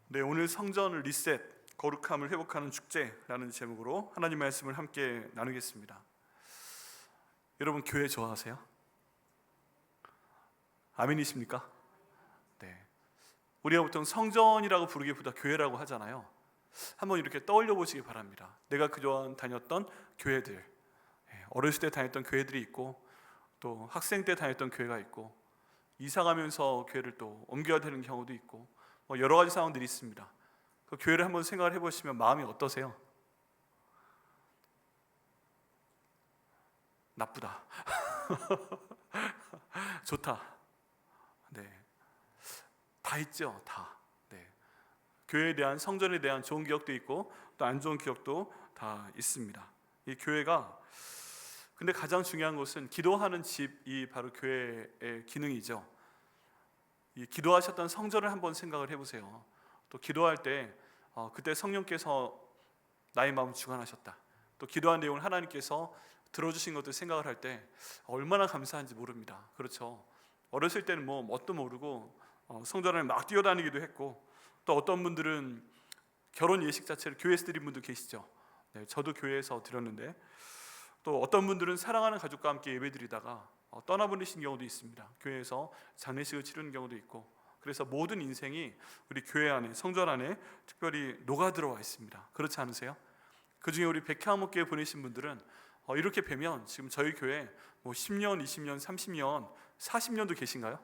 네, 오늘 성전 리셋, 거룩함을 회복하는 축제라는 제목으로 하나님 말씀을 함께 나누겠습니다. 여러분 교회 좋아하세요? 아멘이십니까? 네. 우리가 보통 성전이라고 부르기보다 교회라고 하잖아요. 한번 이렇게 떠올려 보시기 바랍니다. 내가 그동안 다녔던 교회들, 어렸을 때 다녔던 교회들이 있고, 또 학생 때 다녔던 교회가 있고, 이사 가면서 교회를 또 옮겨야 되는 경우도 있고, 여러 가지 상황들이 있습니다. 그 교회를 한번 생각을 해보시면 마음이 어떠세요? 나쁘다. 좋다. 네, 다 있죠, 다. 네, 교회에 대한, 성전에 대한 좋은 기억도 있고 또 안 좋은 기억도 다 있습니다. 이 교회가, 근데 가장 중요한 것은 기도하는 집이 바로 교회의 기능이죠. 이 기도하셨던 성전을 한번 생각을 해보세요. 또 기도할 때 그때 성령께서 나의 마음을 주관하셨다, 또 기도한 내용을 하나님께서 들어주신 것들 생각을 할 때 얼마나 감사한지 모릅니다. 그렇죠? 어렸을 때는 뭐 뭣도 모르고 성전 안에 막 뛰어다니기도 했고, 또 어떤 분들은 결혼 예식 자체를 교회에서 드린 분도 계시죠. 네, 저도 교회에서 드렸는데, 또 어떤 분들은 사랑하는 가족과 함께 예배드리다가 떠나보내신 경우도 있습니다. 교회에서 장례식을 치르는 경우도 있고, 그래서 모든 인생이 우리 교회 안에, 성전 안에 특별히 녹아 들어와 있습니다. 그렇지 않으세요? 그 중에 우리 백향목교회 보내신 분들은 이렇게 뵈면 지금 저희 교회 뭐 10년, 20년, 30년, 40년도 계신가요?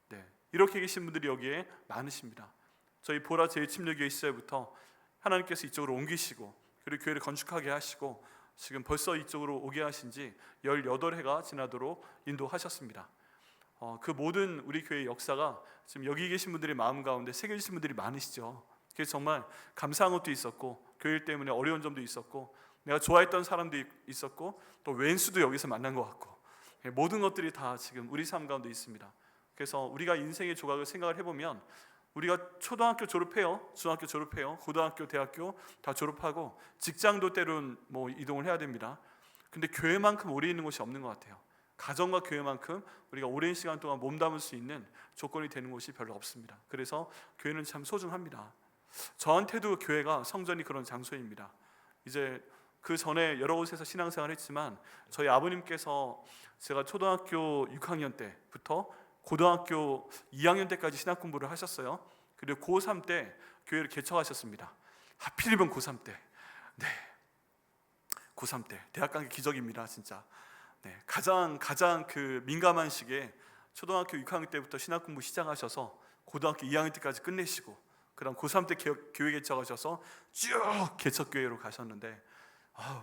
네, 이렇게 계신 분들이 여기에 많으십니다. 저희 보라 제1침례교회 시절부터 하나님께서 이쪽으로 옮기시고, 그리고 교회를 건축하게 하시고, 지금 벌써 이쪽으로 오게 하신 지 18해가 지나도록 인도하셨습니다. 그 모든 우리 교회의 역사가 지금 여기 계신 분들의 마음 가운데 새겨지신 분들이 많으시죠. 그래서 정말 감사한 것도 있었고, 교회 때문에 어려운 점도 있었고, 내가 좋아했던 사람도 있었고, 또 왼수도 여기서 만난 것 같고, 모든 것들이 다 지금 우리 삶 가운데 있습니다. 그래서 우리가 인생의 조각을 생각을 해보면, 우리가 초등학교 졸업해요, 중학교 졸업해요, 고등학교, 대학교 다 졸업하고, 직장도 때론 뭐 이동을 해야 됩니다. 근데 교회만큼 오래 있는 곳이 없는 것 같아요. 가정과 교회만큼 우리가 오랜 시간 동안 몸담을 수 있는 조건이 되는 곳이 별로 없습니다. 그래서 교회는 참 소중합니다. 저한테도 교회가, 성전이 그런 장소입니다. 이제 그 전에 여러 곳에서 신앙생활을 했지만, 저희 아버님께서 제가 초등학교 6학년 때부터 고등학교 2학년 때까지 신학 공부를 하셨어요. 그리고 고3 때 교회를 개척하셨습니다. 하필이면 고3 때. 네, 고3 때 대학 간 게 기적입니다, 진짜. 네, 가장 그 민감한 시기에 초등학교 6학년 때부터 신학 공부 시작하셔서 고등학교 2학년 때까지 끝내시고, 그다음 고3 때 교회 개척하셔서 쭉 개척교회로 가셨는데,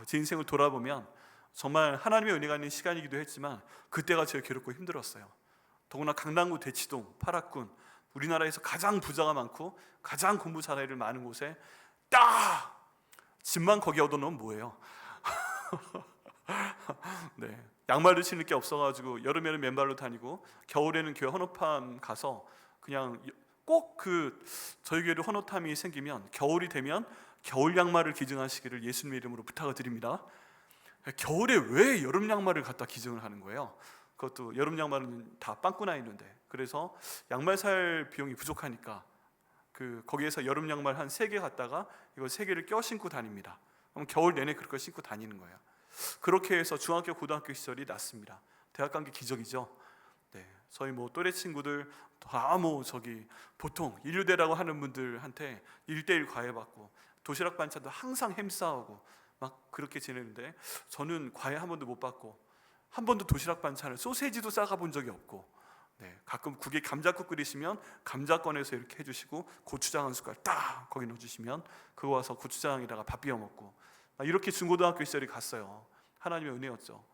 제 인생을 돌아보면 정말 하나님의 은혜가 있는 시간이기도 했지만, 그때가 제일 괴롭고 힘들었어요. 더구나 강남구 대치동 8학군, 우리나라에서 가장 부자가 많고 가장 공부 잘하는 애들 많은 곳에 딱 집만 거기 얻어놓으면 뭐예요? 네, 양말도 신을 게 없어가지고 여름에는 맨발로 다니고, 겨울에는 교회 헌옷판 가서 그냥 꼭 저희 교회도 헌옷함이 생기면 겨울이 되면 겨울 양말을 기증하시기를 예수님의 이름으로 부탁을 드립니다. 겨울에 왜 여름 양말을 갖다 기증을 하는 거예요? 그것도 여름 양말은 다 빵꾸 나 있는데. 그래서 양말 살 비용이 부족하니까 거기에서 여름 양말 한 3개 갖다가 이거 3개를 껴 신고 다닙니다. 그럼 겨울 내내 그렇게 신고 다니는 거예요. 그렇게 해서 중학교, 고등학교 시절이 났습니다. 대학 간 게 기적이죠. 네, 저희 뭐 또래 친구들 다 보통 인류대라고 하는 분들한테 1:1 과외받고, 도시락 반찬도 항상 햄싸오고 막 그렇게 지내는데, 저는 과외 한 번도 못 받고, 한 번도 도시락 반찬을, 소세지도 싸가 본 적이 없고, 네, 가끔 국에 감자국 끓이시면 감자 꺼내서 이렇게 해주시고, 고추장 한 숟갈 딱 거기 넣어주시면 그거 와서 고추장에다가 밥 비벼 먹고, 이렇게 중고등학교 시절이 갔어요. 하나님의 은혜였죠.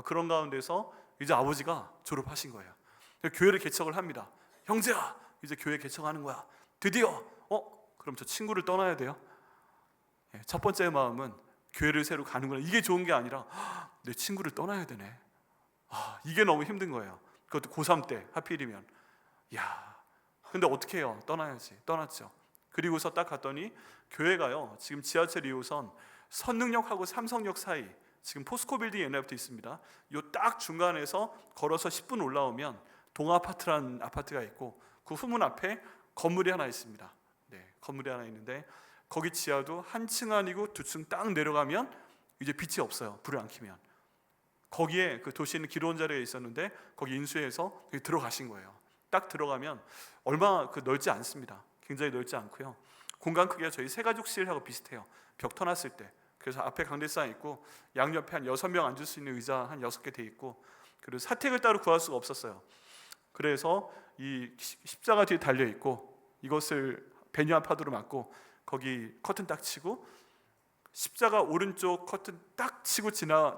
그런 가운데서 이제 아버지가 졸업하신 거예요. 교회를 개척을 합니다. 형제야, 이제 교회 개척하는 거야. 드디어. 그럼 저 친구를 떠나야 돼요? 첫 번째 마음은 교회를 새로 가는구나, 이게 좋은 게 아니라 내 친구를 떠나야 되네. 이게 너무 힘든 거예요. 그것도 고3 때 하필이면. 근데 어떻게 해요? 떠나야지. 떠났죠. 그리고서 딱 갔더니 교회가요, 지금 지하철 2호선 선릉역하고 삼성역 사이, 지금 포스코 빌딩이 옛날부터 있습니다. 요 딱 중간에서 걸어서 10분 올라오면 동아파트라는 아파트가 있고, 그 후문 앞에 건물이 하나 있습니다. 건물이 하나 있는데 거기 지하도 한 층 아니고 두 층 딱 내려가면 이제 빛이 없어요. 불을 안 켜면. 거기에 그 도시에 있는 기도원 자리가 있었는데 거기 인수해서 들어가신 거예요. 딱 들어가면 얼마 넓지 않습니다. 굉장히 넓지 않고요. 공간 크기가 저희 세가족실하고 비슷해요. 벽 터놨을 때. 그래서 앞에 강대상 있고 양옆에 한 6명 앉을 수 있는 의자 한 6개 돼 있고, 그리고 사택을 따로 구할 수가 없었어요. 그래서 이 십자가 뒤에 달려 있고 이것을 베니아 파도로 막고 거기 커튼 딱 치고 십자가 오른쪽 커튼 딱 치고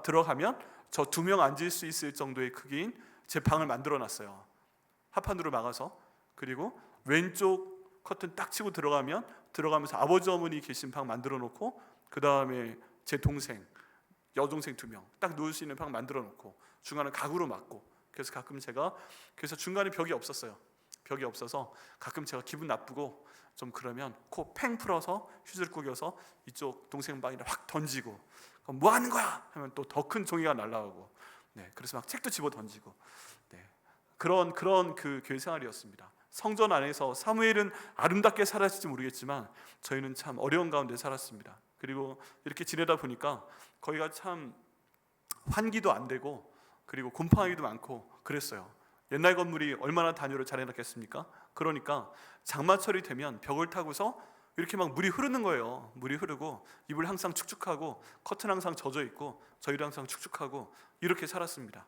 들어가면 저 2명 앉을 수 있을 정도의 크기인 제 방을 만들어 놨어요. 합판으로 막아서. 그리고 왼쪽 커튼 딱 치고 들어가면서 아버지 어머니 계신 방 만들어 놓고, 그 다음에 제 동생 여동생 2명 딱 누울 수 있는 방 만들어 놓고 중간에 가구로 막고. 그래서 가끔 제가 중간에 벽이 없었어요. 벽이 없어서 가끔 제가 기분 나쁘고 좀 그러면 코 팽 풀어서 휴지를 구겨서 이쪽 동생 방에다 확 던지고, 뭐 하는 거야 하면 또 더 큰 종이가 날라오고, 그래서 막 책도 집어 던지고, 그런 그 교회 생활이었습니다. 성전 안에서 사무엘은 아름답게 살았을지 모르겠지만 저희는 참 어려운 가운데 살았습니다. 그리고 이렇게 지내다 보니까 거기가 참 환기도 안 되고 그리고 곰팡이도 많고 그랬어요. 옛날 건물이 얼마나 단열을 잘 해놨겠습니까? 그러니까 장마철이 되면 벽을 타고서 이렇게 막 물이 흐르는 거예요. 물이 흐르고 이불 항상 축축하고 커튼 항상 젖어 있고 저희도 항상 축축하고 이렇게 살았습니다.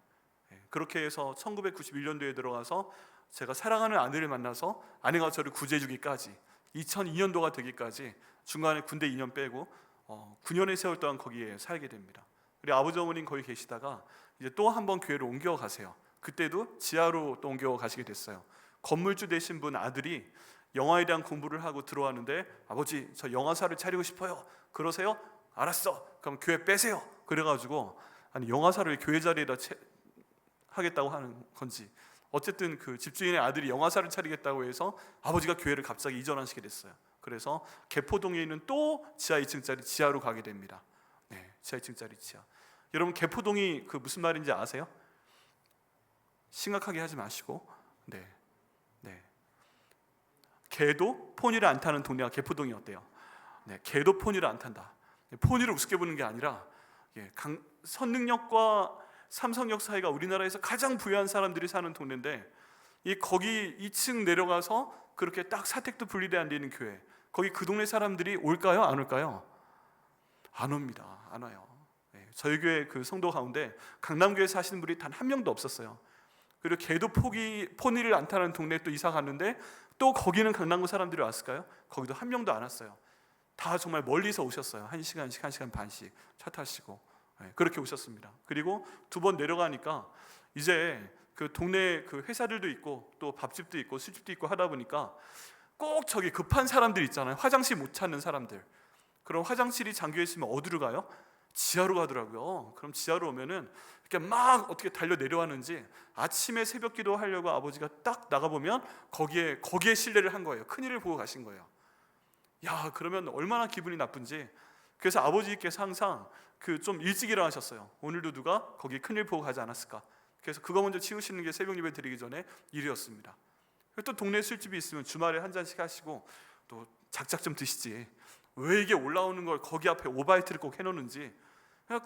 그렇게 해서 1991년도에 들어가서 제가 사랑하는 아내를 만나서 아내가 저를 구제해주기까지 2002년도가 되기까지 중간에 군대 2년 빼고 9년의 세월 동안 거기에 살게 됩니다. 그리고 아버지 어머니는 거기 계시다가 이제 또 한 번 교회를 옮겨 가세요. 그때도 지하로 또 옮겨 가시게 됐어요. 건물주 되신 분 아들이 영화에 대한 공부를 하고 들어왔는데, 아버지 저 영화사를 차리고 싶어요. 그러세요? 알았어. 그럼 교회 빼세요. 그래가지고 아니 영화사를 교회 자리에다 하겠다고 하는 건지, 어쨌든 그 집주인의 아들이 영화사를 차리겠다고 해서 아버지가 교회를 갑자기 이전하시게 됐어요. 그래서 개포동에 있는 또 지하 2층짜리 지하로 가게 됩니다. 지하 2층짜리 지하. 여러분 개포동이 그 무슨 말인지 아세요? 심각하게 하지 마시고, 개도 포니를 안 타는 동네가 개포동이었대요. 개도 포니를 안 탄다. 포니를 우습게 보는 게 아니라 선릉역과 삼성역 사이가 우리나라에서 가장 부유한 사람들이 사는 동네인데, 거기 2층 내려가서 그렇게 딱 사택도 분리돼 안 되는 교회, 거기 그 동네 사람들이 올까요? 안 올까요? 안 옵니다. 안 와요. 저희 교회 그 성도 가운데 강남교회 사시는 분이 단 한 명도 없었어요. 그리고 개도 포니를 안 타는 동네에 또 이사 갔는데 또 거기는 강남구 사람들이 왔을까요? 거기도 한 명도 안 왔어요. 다 정말 멀리서 오셨어요. 1시간씩 1시간 반씩 차 타시고 그렇게 오셨습니다. 그리고 2번 내려가니까 이제 그 동네 그 회사들도 있고 또 밥집도 있고 술집도 있고 하다 보니까 꼭 저기 급한 사람들 있잖아요. 화장실 못 찾는 사람들. 그럼 화장실이 잠겨 있으면 어디로 가요? 지하로 가더라고요. 그럼 지하로 오면은 이렇게 막 어떻게 달려 내려왔는지 아침에 새벽 기도 하려고 아버지가 딱 나가보면 거기에 실례를 한 거예요. 큰일을 보고 가신 거예요. 야, 그러면 얼마나 기분이 나쁜지. 그래서 아버지께서 항상 그 좀 일찍 일어나셨어요. 오늘도 누가 거기 큰일 보고 가지 않았을까. 그래서 그거 먼저 치우시는 게 새벽 예배 드리기 전에 일이었습니다. 또 동네 술집이 있으면 주말에 한 잔씩 하시고 또 작작 좀 드시지. 왜 이게 올라오는 걸 거기 앞에 오바이트를 꼭 해놓는지.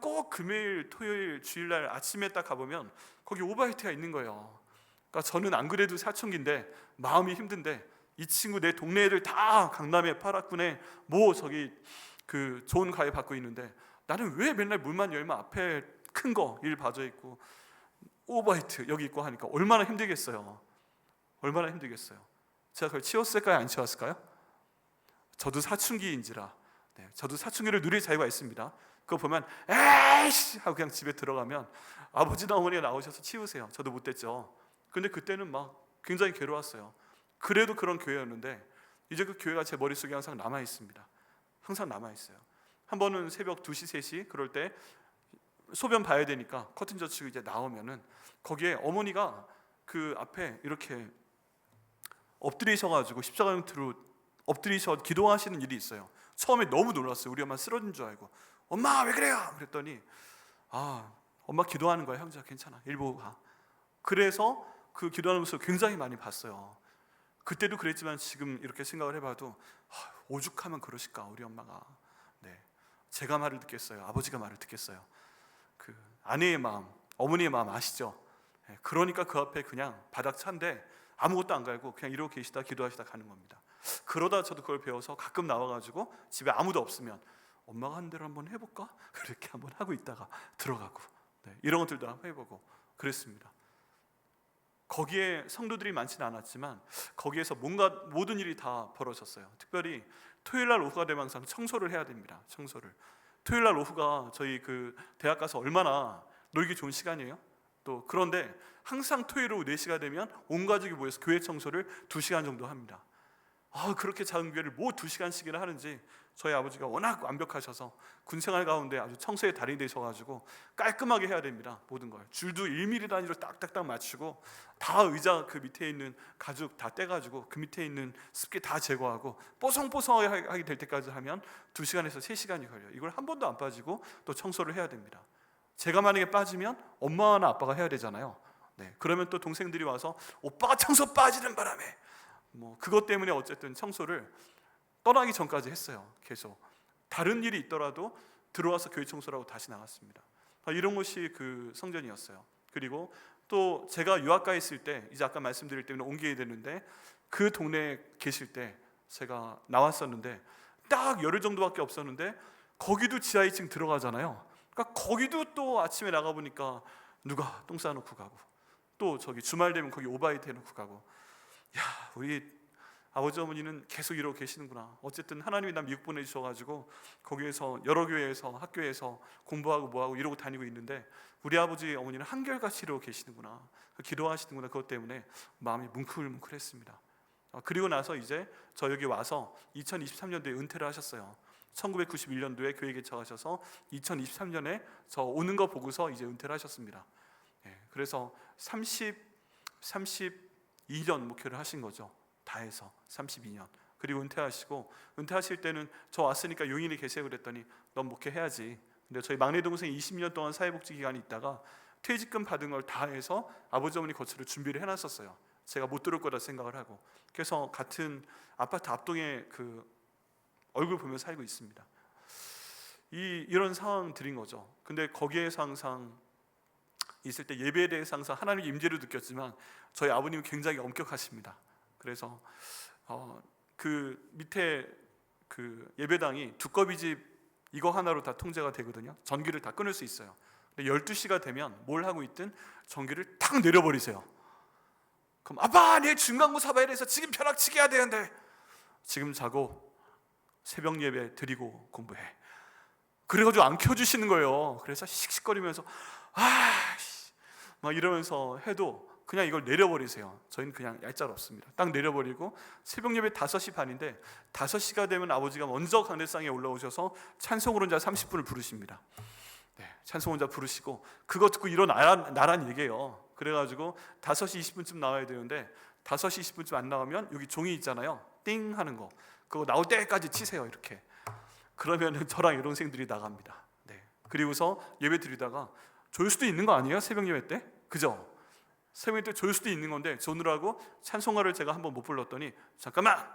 꼭 금요일, 토요일, 주일날 아침에 딱 가보면 거기 오바이트가 있는 거예요. 그러니까 저는 안 그래도 사춘기인데 마음이 힘든데 이 친구 내 동네 애들 다 강남에 파락군에 뭐 저기 그 좋은 과외 받고 있는데 나는 왜 맨날 문만 열면 앞에 큰 거 일 봐져 있고 오바이트 여기 있고 하니까 얼마나 힘들겠어요. 얼마나 힘들겠어요. 제가 그걸 치웠을까요? 안 치웠을까요? 저도 사춘기인지라 저도 사춘기를 누릴 자유가 있습니다. 그거 보면 에이씨 하고 그냥 집에 들어가면 아버지나 어머니가 나오셔서 치우세요. 저도 못됐죠. 근데 그때는 막 굉장히 괴로웠어요. 그래도 그런 교회였는데 이제 그 교회가 제 머릿속에 항상 남아있습니다. 항상 남아있어요. 한 번은 새벽 2시, 3시 그럴 때 소변 봐야 되니까 커튼 젖히고 이제 나오면은 거기에 어머니가 그 앞에 이렇게 엎드리셔가지고 십자가 형태로 엎드리셔 기도하시는 일이 있어요. 처음에 너무 놀랐어요. 우리 엄마 쓰러진 줄 알고 엄마 왜 그래요? 그랬더니 엄마 기도하는 거야. 형제야 괜찮아 일 보고 가. 그래서 그 기도하는 모습을 굉장히 많이 봤어요. 그때도 그랬지만 지금 이렇게 생각을 해봐도 오죽하면 그러실까 우리 엄마가. 네, 제가 말을 듣겠어요? 아버지가 말을 듣겠어요? 그 아내의 마음, 어머니의 마음 아시죠? 네, 그러니까 그 앞에 그냥 바닥 찬데 아무것도 안 갈고 그냥 이러고 계시다 기도하시다 가는 겁니다. 그러다 저도 그걸 배워서 가끔 나와가지고 집에 아무도 없으면 엄마가 한 대로 한번 해볼까? 그렇게 한번 하고 있다가 들어가고, 네, 이런 것들도 한번 해보고 그랬습니다. 거기에 성도들이 많지는 않았지만 거기에서 뭔가 모든 일이 다 벌어졌어요. 특별히 토요일날 오후가 되면 항상 청소를 해야 됩니다. 청소를. 토요일날 오후가 저희 그 대학 가서 얼마나 놀기 좋은 시간이에요. 또 그런데 항상 토요일 오후 4시가 되면 온 가족이 모여서 교회 청소를 2시간 정도 합니다. 그렇게 작은 교회를 뭐 2시간씩이나 하는지 저희 아버지가 워낙 완벽하셔서 군생활 가운데 아주 청소의 달인이 되셔가지고 깔끔하게 해야 됩니다. 모든 걸 줄도 1mm 단위로 딱딱딱 맞추고 다 의자 그 밑에 있는 가죽 다 떼가지고 그 밑에 있는 습기 다 제거하고 뽀송뽀송하게 하게 될 때까지 하면 2시간에서 3시간이 걸려요. 이걸 한 번도 안 빠지고 또 청소를 해야 됩니다. 제가 만약에 빠지면 엄마나 아빠가 해야 되잖아요. 네, 그러면 또 동생들이 와서 오빠가 청소 빠지는 바람에 뭐 그것 때문에 어쨌든 청소를 떠나기 전까지 했어요. 계속 다른 일이 있더라도 들어와서 교회 청소를 하고 다시 나갔습니다. 이런 것이 그 성전이었어요. 그리고 또 제가 유학가 있을 때, 이제 아까 말씀드릴 때문에 옮기게 됐는데 그 동네에 계실 때 제가 나왔었는데 딱 열흘 정도밖에 없었는데 거기도 지하 2층 들어가잖아요. 그러니까 거기도 또 아침에 나가보니까 누가 똥 싸놓고 가고 또 저기 주말 되면 거기 오바이트 해놓고 가고, 야, 우리 아버지 어머니는 계속 이러고 계시는구나. 어쨌든 하나님이 나 미국 보내주셔가지고 거기에서 여러 교회에서 학교에서 공부하고 뭐하고 이러고 다니고 있는데 우리 아버지 어머니는 한결같이 이러고 계시는구나, 기도하시는구나. 그것 때문에 마음이 뭉클뭉클했습니다. 그리고 나서 이제 저 여기 와서 2023년도에 은퇴를 하셨어요. 1991년도에 교회 개척하셔서 2023년에 저 오는 거 보고서 이제 은퇴를 하셨습니다. 그래서 32년 목회를 하신 거죠. 다 해서 32년. 그리고 은퇴하시고, 은퇴하실 때는 저 왔으니까 용인에 계세요 그랬더니 넌 목회해야지. 근데 저희 막내 동생이 20년 동안 사회복지 기간이 있다가 퇴직금 받은 걸 다 해서 아버지 어머니 거처를 준비를 해놨었어요. 제가 못 들을 거다 생각을 하고. 그래서 같은 아파트 앞동에 그 얼굴 보며 살고 있습니다. 이런 상황들인 거죠. 근데 거기에서 항상 있을 때 예배에 대해서 항상 하나님의 임재를 느꼈지만 저희 아버님은 굉장히 엄격하십니다. 그래서 그 밑에 그 예배당이 두꺼비집 이거 하나로 다 통제가 되거든요. 전기를 다 끊을 수 있어요. 근데 12시가 되면 뭘 하고 있든 전기를 탁 내려버리세요. 그럼 아빠 내일 중간고 사봐야 돼서 지금 벼락치기 해야 되는데 지금 자고 새벽 예배 드리고 공부해. 그래가지고 안 켜주시는 거예요. 그래서 씩씩거리면서 막 이러면서 해도 그냥 이걸 내려버리세요. 저희는 그냥 얄짤없습니다. 딱 내려버리고 새벽 예배 5시 반인데 5시가 되면 아버지가 먼저 강대상에 올라오셔서 찬송 혼자 30분을 부르십니다. 네, 찬송 혼자 부르시고 그거 듣고 일어나란 얘기예요. 그래가지고 5시 20분쯤 나와야 되는데 5시 20분쯤 안 나오면 여기 종이 있잖아요. 띵 하는 거, 그거 나올 때까지 치세요. 이렇게. 그러면 저랑 여동생들이 나갑니다. 네. 그리고서 예배 드리다가 졸 수도 있는 거 아니에요? 새벽 예배 때? 그죠? 새벽 때 졸 수도 있는 건데 조느라고 찬송가를 제가 한번 못 불렀더니 잠깐만!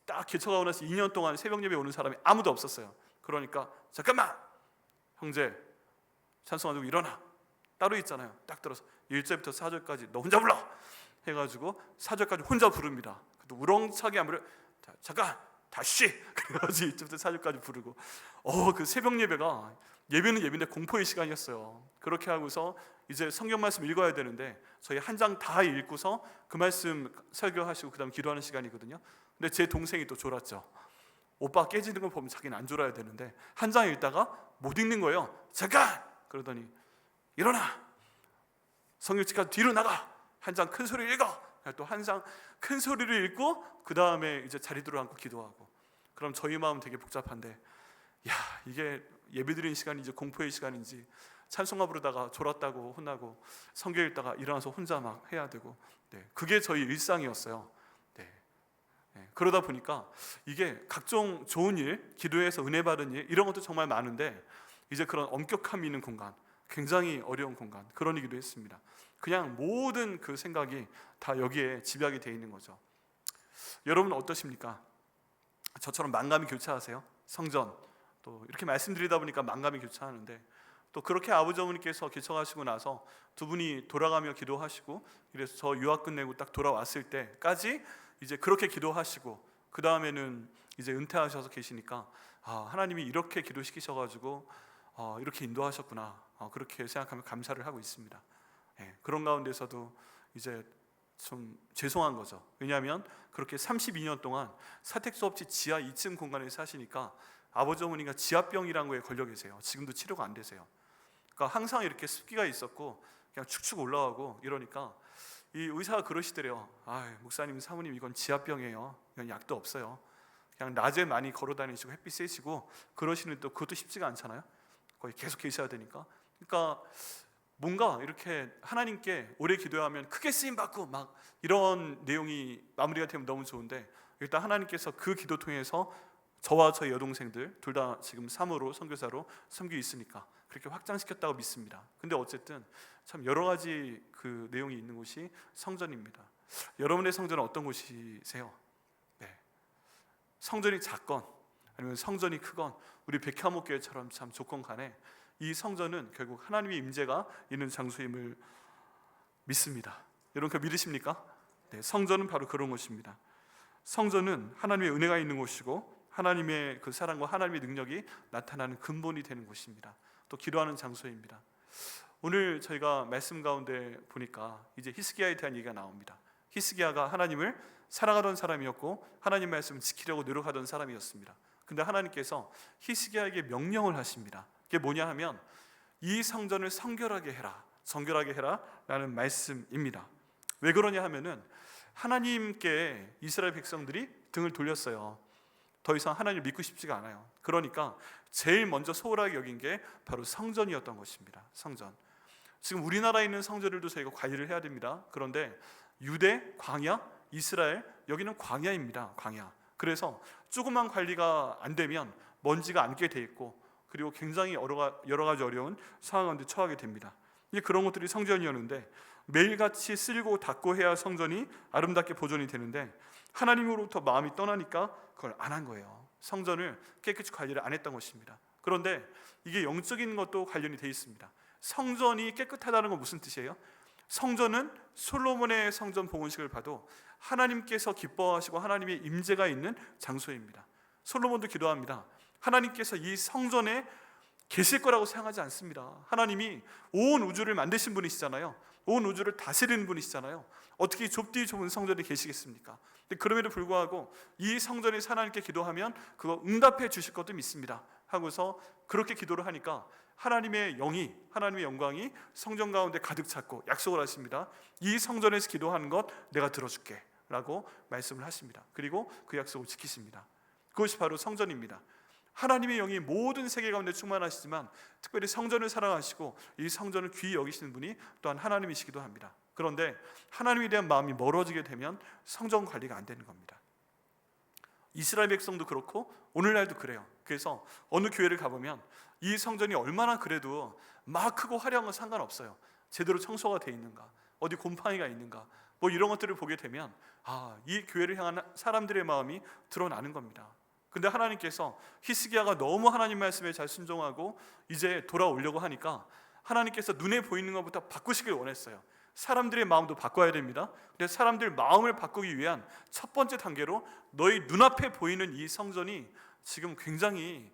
딱 개척하고 나서 2년 동안 새벽 예배 오는 사람이 아무도 없었어요. 그러니까 잠깐만! 형제 찬송가 좀 일어나! 따로 있잖아요. 딱 들어서 1절부터 4절까지 너 혼자 불러! 해가지고 4절까지 혼자 부릅니다. 또 우렁차게 안 부려. 자, 잠깐! 다시! 그래가지고 1절부터 4절까지 부르고 그 새벽 예배가 예배는 예배인데 공포의 시간이었어요. 그렇게 하고서 이제 성경 말씀 읽어야 되는데 저희 한 장 다 읽고서 그 말씀 설교하시고 그 다음 기도하는 시간이거든요. 근데 제 동생이 또 졸았죠. 오빠 깨지는 걸 보면 자기는 안 졸아야 되는데 한 장 읽다가 못 읽는 거예요. 잠깐! 그러더니 일어나! 성경책까지 뒤로 나가! 한 장 큰 소리 읽어! 또 한 장 큰 소리를 읽고 그 다음에 이제 자리 들어앉고 기도하고. 그럼 저희 마음 되게 복잡한데 이게 예배드리는 시간이 이제 공포의 시간인지 찬송가 부르다가 졸았다고 혼나고 성경 읽다가 일어나서 혼자 막 해야 되고, 네, 그게 저희 일상이었어요. 네. 네. 그러다 보니까 이게 각종 좋은 일, 기도해서 은혜 받은 일 이런 것도 정말 많은데 이제 그런 엄격함이 있는 공간, 굉장히 어려운 공간, 그런 얘기도 했습니다. 그냥 모든 그 생각이 다 여기에 집약이 되어 있는 거죠. 여러분은 어떠십니까? 저처럼 만감이 교차하세요? 성전 또 이렇게 말씀드리다 보니까 만감이 교차하는데, 또 그렇게 아버지 어머니께서 개척하시고 나서 두 분이 돌아가며 기도하시고, 그래서 저 유학 끝내고 딱 돌아왔을 때까지 이제 그렇게 기도하시고, 그 다음에는 이제 은퇴하셔서 계시니까 하나님이 이렇게 기도시키셔가지고 이렇게 인도하셨구나, 그렇게 생각하며 감사를 하고 있습니다. 그런 가운데서도 이제 좀 죄송한 거죠. 왜냐하면 그렇게 32년 동안 사택수 없이 지하 2층 공간에 사시니까 아버지 어머니가 지하병이라는 거에 걸려 계세요. 지금도 치료가 안 되세요. 그러니까 항상 이렇게 습기가 있었고 그냥 축축 올라가고 이러니까 이 의사가 그러시더래요. 목사님, 사모님, 이건 지하병이에요. 이건 약도 없어요. 그냥 낮에 많이 걸어 다니시고 햇빛 쐬시고 그러시는, 또 그것도 쉽지가 않잖아요. 거기 계속 계셔야 되니까. 그러니까 뭔가 이렇게 하나님께 오래 기도하면 크게 쓰임 받고 막 이런 내용이 마무리가 되면 너무 좋은데, 일단 하나님께서 그 기도 통해서 저와 저희 여동생들 둘 다 지금 사모로 선교사로 섬기고 있으니까 그렇게 확장시켰다고 믿습니다. 근데 어쨌든 참 여러 가지 그 내용이 있는 곳이 성전입니다. 여러분의 성전은 어떤 곳이세요? 성전이 작건 아니면 성전이 크건 우리 백화목교회처럼 참 조건 간에 이 성전은 결국 하나님의 임재가 있는 장소임을 믿습니다. 여러분 그 믿으십니까? 성전은 바로 그런 곳입니다. 성전은 하나님의 은혜가 있는 곳이고 하나님의 그 사랑과 하나님의 능력이 나타나는 근본이 되는 곳입니다. 또 기도하는 장소입니다. 오늘 저희가 말씀 가운데 보니까 이제 히스기야에 대한 얘기가 나옵니다. 히스기야가 하나님을 사랑하던 사람이었고 하나님 말씀을 지키려고 노력하던 사람이었습니다. 근데 하나님께서 히스기야에게 명령을 하십니다. 그게 뭐냐 하면 이 성전을 성결하게 해라, 정결하게 해라 라는 말씀입니다. 왜 그러냐 하면은 하나님께 이스라엘 백성들이 등을 돌렸어요. 더 이상 하나님을 믿고 싶지가 않아요. 그러니까 제일 먼저 소홀하게 여긴 게 바로 성전이었던 것입니다. 성전. 지금 우리나라에 있는 성전들도 저희가 관리를 해야 됩니다. 그런데 유대, 광야, 이스라엘, 여기는 광야입니다. 광야. 그래서 조금만 관리가 안 되면 먼지가 앉게 돼 있고, 그리고 굉장히 여러 가지 어려운 상황 가운데 처하게 됩니다. 이제 그런 것들이 성전이었는데 매일같이 쓸고 닦고 해야 성전이 아름답게 보존이 되는데, 하나님으로부터 마음이 떠나니까 그걸 안 한 거예요. 성전을 깨끗이 관리를 안 했던 것입니다. 그런데 이게 영적인 것도 관련이 돼 있습니다. 성전이 깨끗하다는 건 무슨 뜻이에요? 성전은 솔로몬의 성전 봉헌식을 봐도 하나님께서 기뻐하시고 하나님의 임재가 있는 장소입니다. 솔로몬도 기도합니다. 하나님께서 이 성전에 계실 거라고 생각하지 않습니다. 하나님이 온 우주를 만드신 분이시잖아요. 온 우주를 다스리는 분이시잖아요. 어떻게 좁디 좁은 성전에 계시겠습니까? 그럼에도 불구하고 이 성전에 하나님께 기도하면 그거 응답해 주실 것도 믿습니다 하고서 그렇게 기도를 하니까 하나님의 영이, 하나님의 영광이 성전 가운데 가득 찼고 약속을 하십니다. 이 성전에서 기도하는 것 내가 들어줄게 라고 말씀을 하십니다. 그리고 그 약속을 지키십니다. 그것이 바로 성전입니다. 하나님의 영이 모든 세계 가운데 충만하시지만 특별히 성전을 사랑하시고 이 성전을 귀히 여기시는 분이 또한 하나님이시기도 합니다. 그런데 하나님에 대한 마음이 멀어지게 되면 성전 관리가 안 되는 겁니다. 이스라엘 백성도 그렇고 오늘날도 그래요. 그래서 어느 교회를 가보면 이 성전이 얼마나 그래도 막 크고 화려한 건 상관없어요. 제대로 청소가 돼 있는가, 어디 곰팡이가 있는가, 뭐 이런 것들을 보게 되면 이 교회를 향한 사람들의 마음이 드러나는 겁니다. 근데 하나님께서 히스기야가 너무 하나님 말씀에 잘 순종하고 이제 돌아오려고 하니까 하나님께서 눈에 보이는 것부터 바꾸시길 원했어요. 사람들의 마음도 바꿔야 됩니다. 근데 사람들 마음을 바꾸기 위한 첫 번째 단계로 너희 눈앞에 보이는 이 성전이 지금 굉장히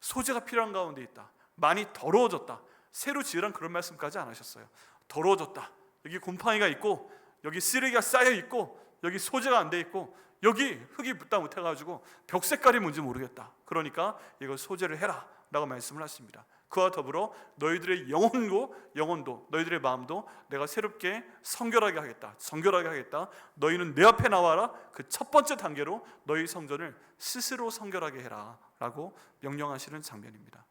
소재가 필요한 가운데 있다. 많이 더러워졌다. 새로 지으란 그런 말씀까지 안 하셨어요. 더러워졌다. 여기 곰팡이가 있고 여기 쓰레기가 쌓여 있고 여기 소재가 안 돼 있고 여기 흙이 묻다 못해가지고 벽 색깔이 뭔지 모르겠다. 그러니까 이걸 소재를 해라 라고 말씀을 하십니다. 그와 더불어 너희들의 영혼도 너희들의 마음도 내가 새롭게 성결하게 하겠다, 정결하게 하겠다. 너희는 내 앞에 나와라. 그 첫 번째 단계로 너희 성전을 스스로 성결하게 해라 라고 명령하시는 장면입니다.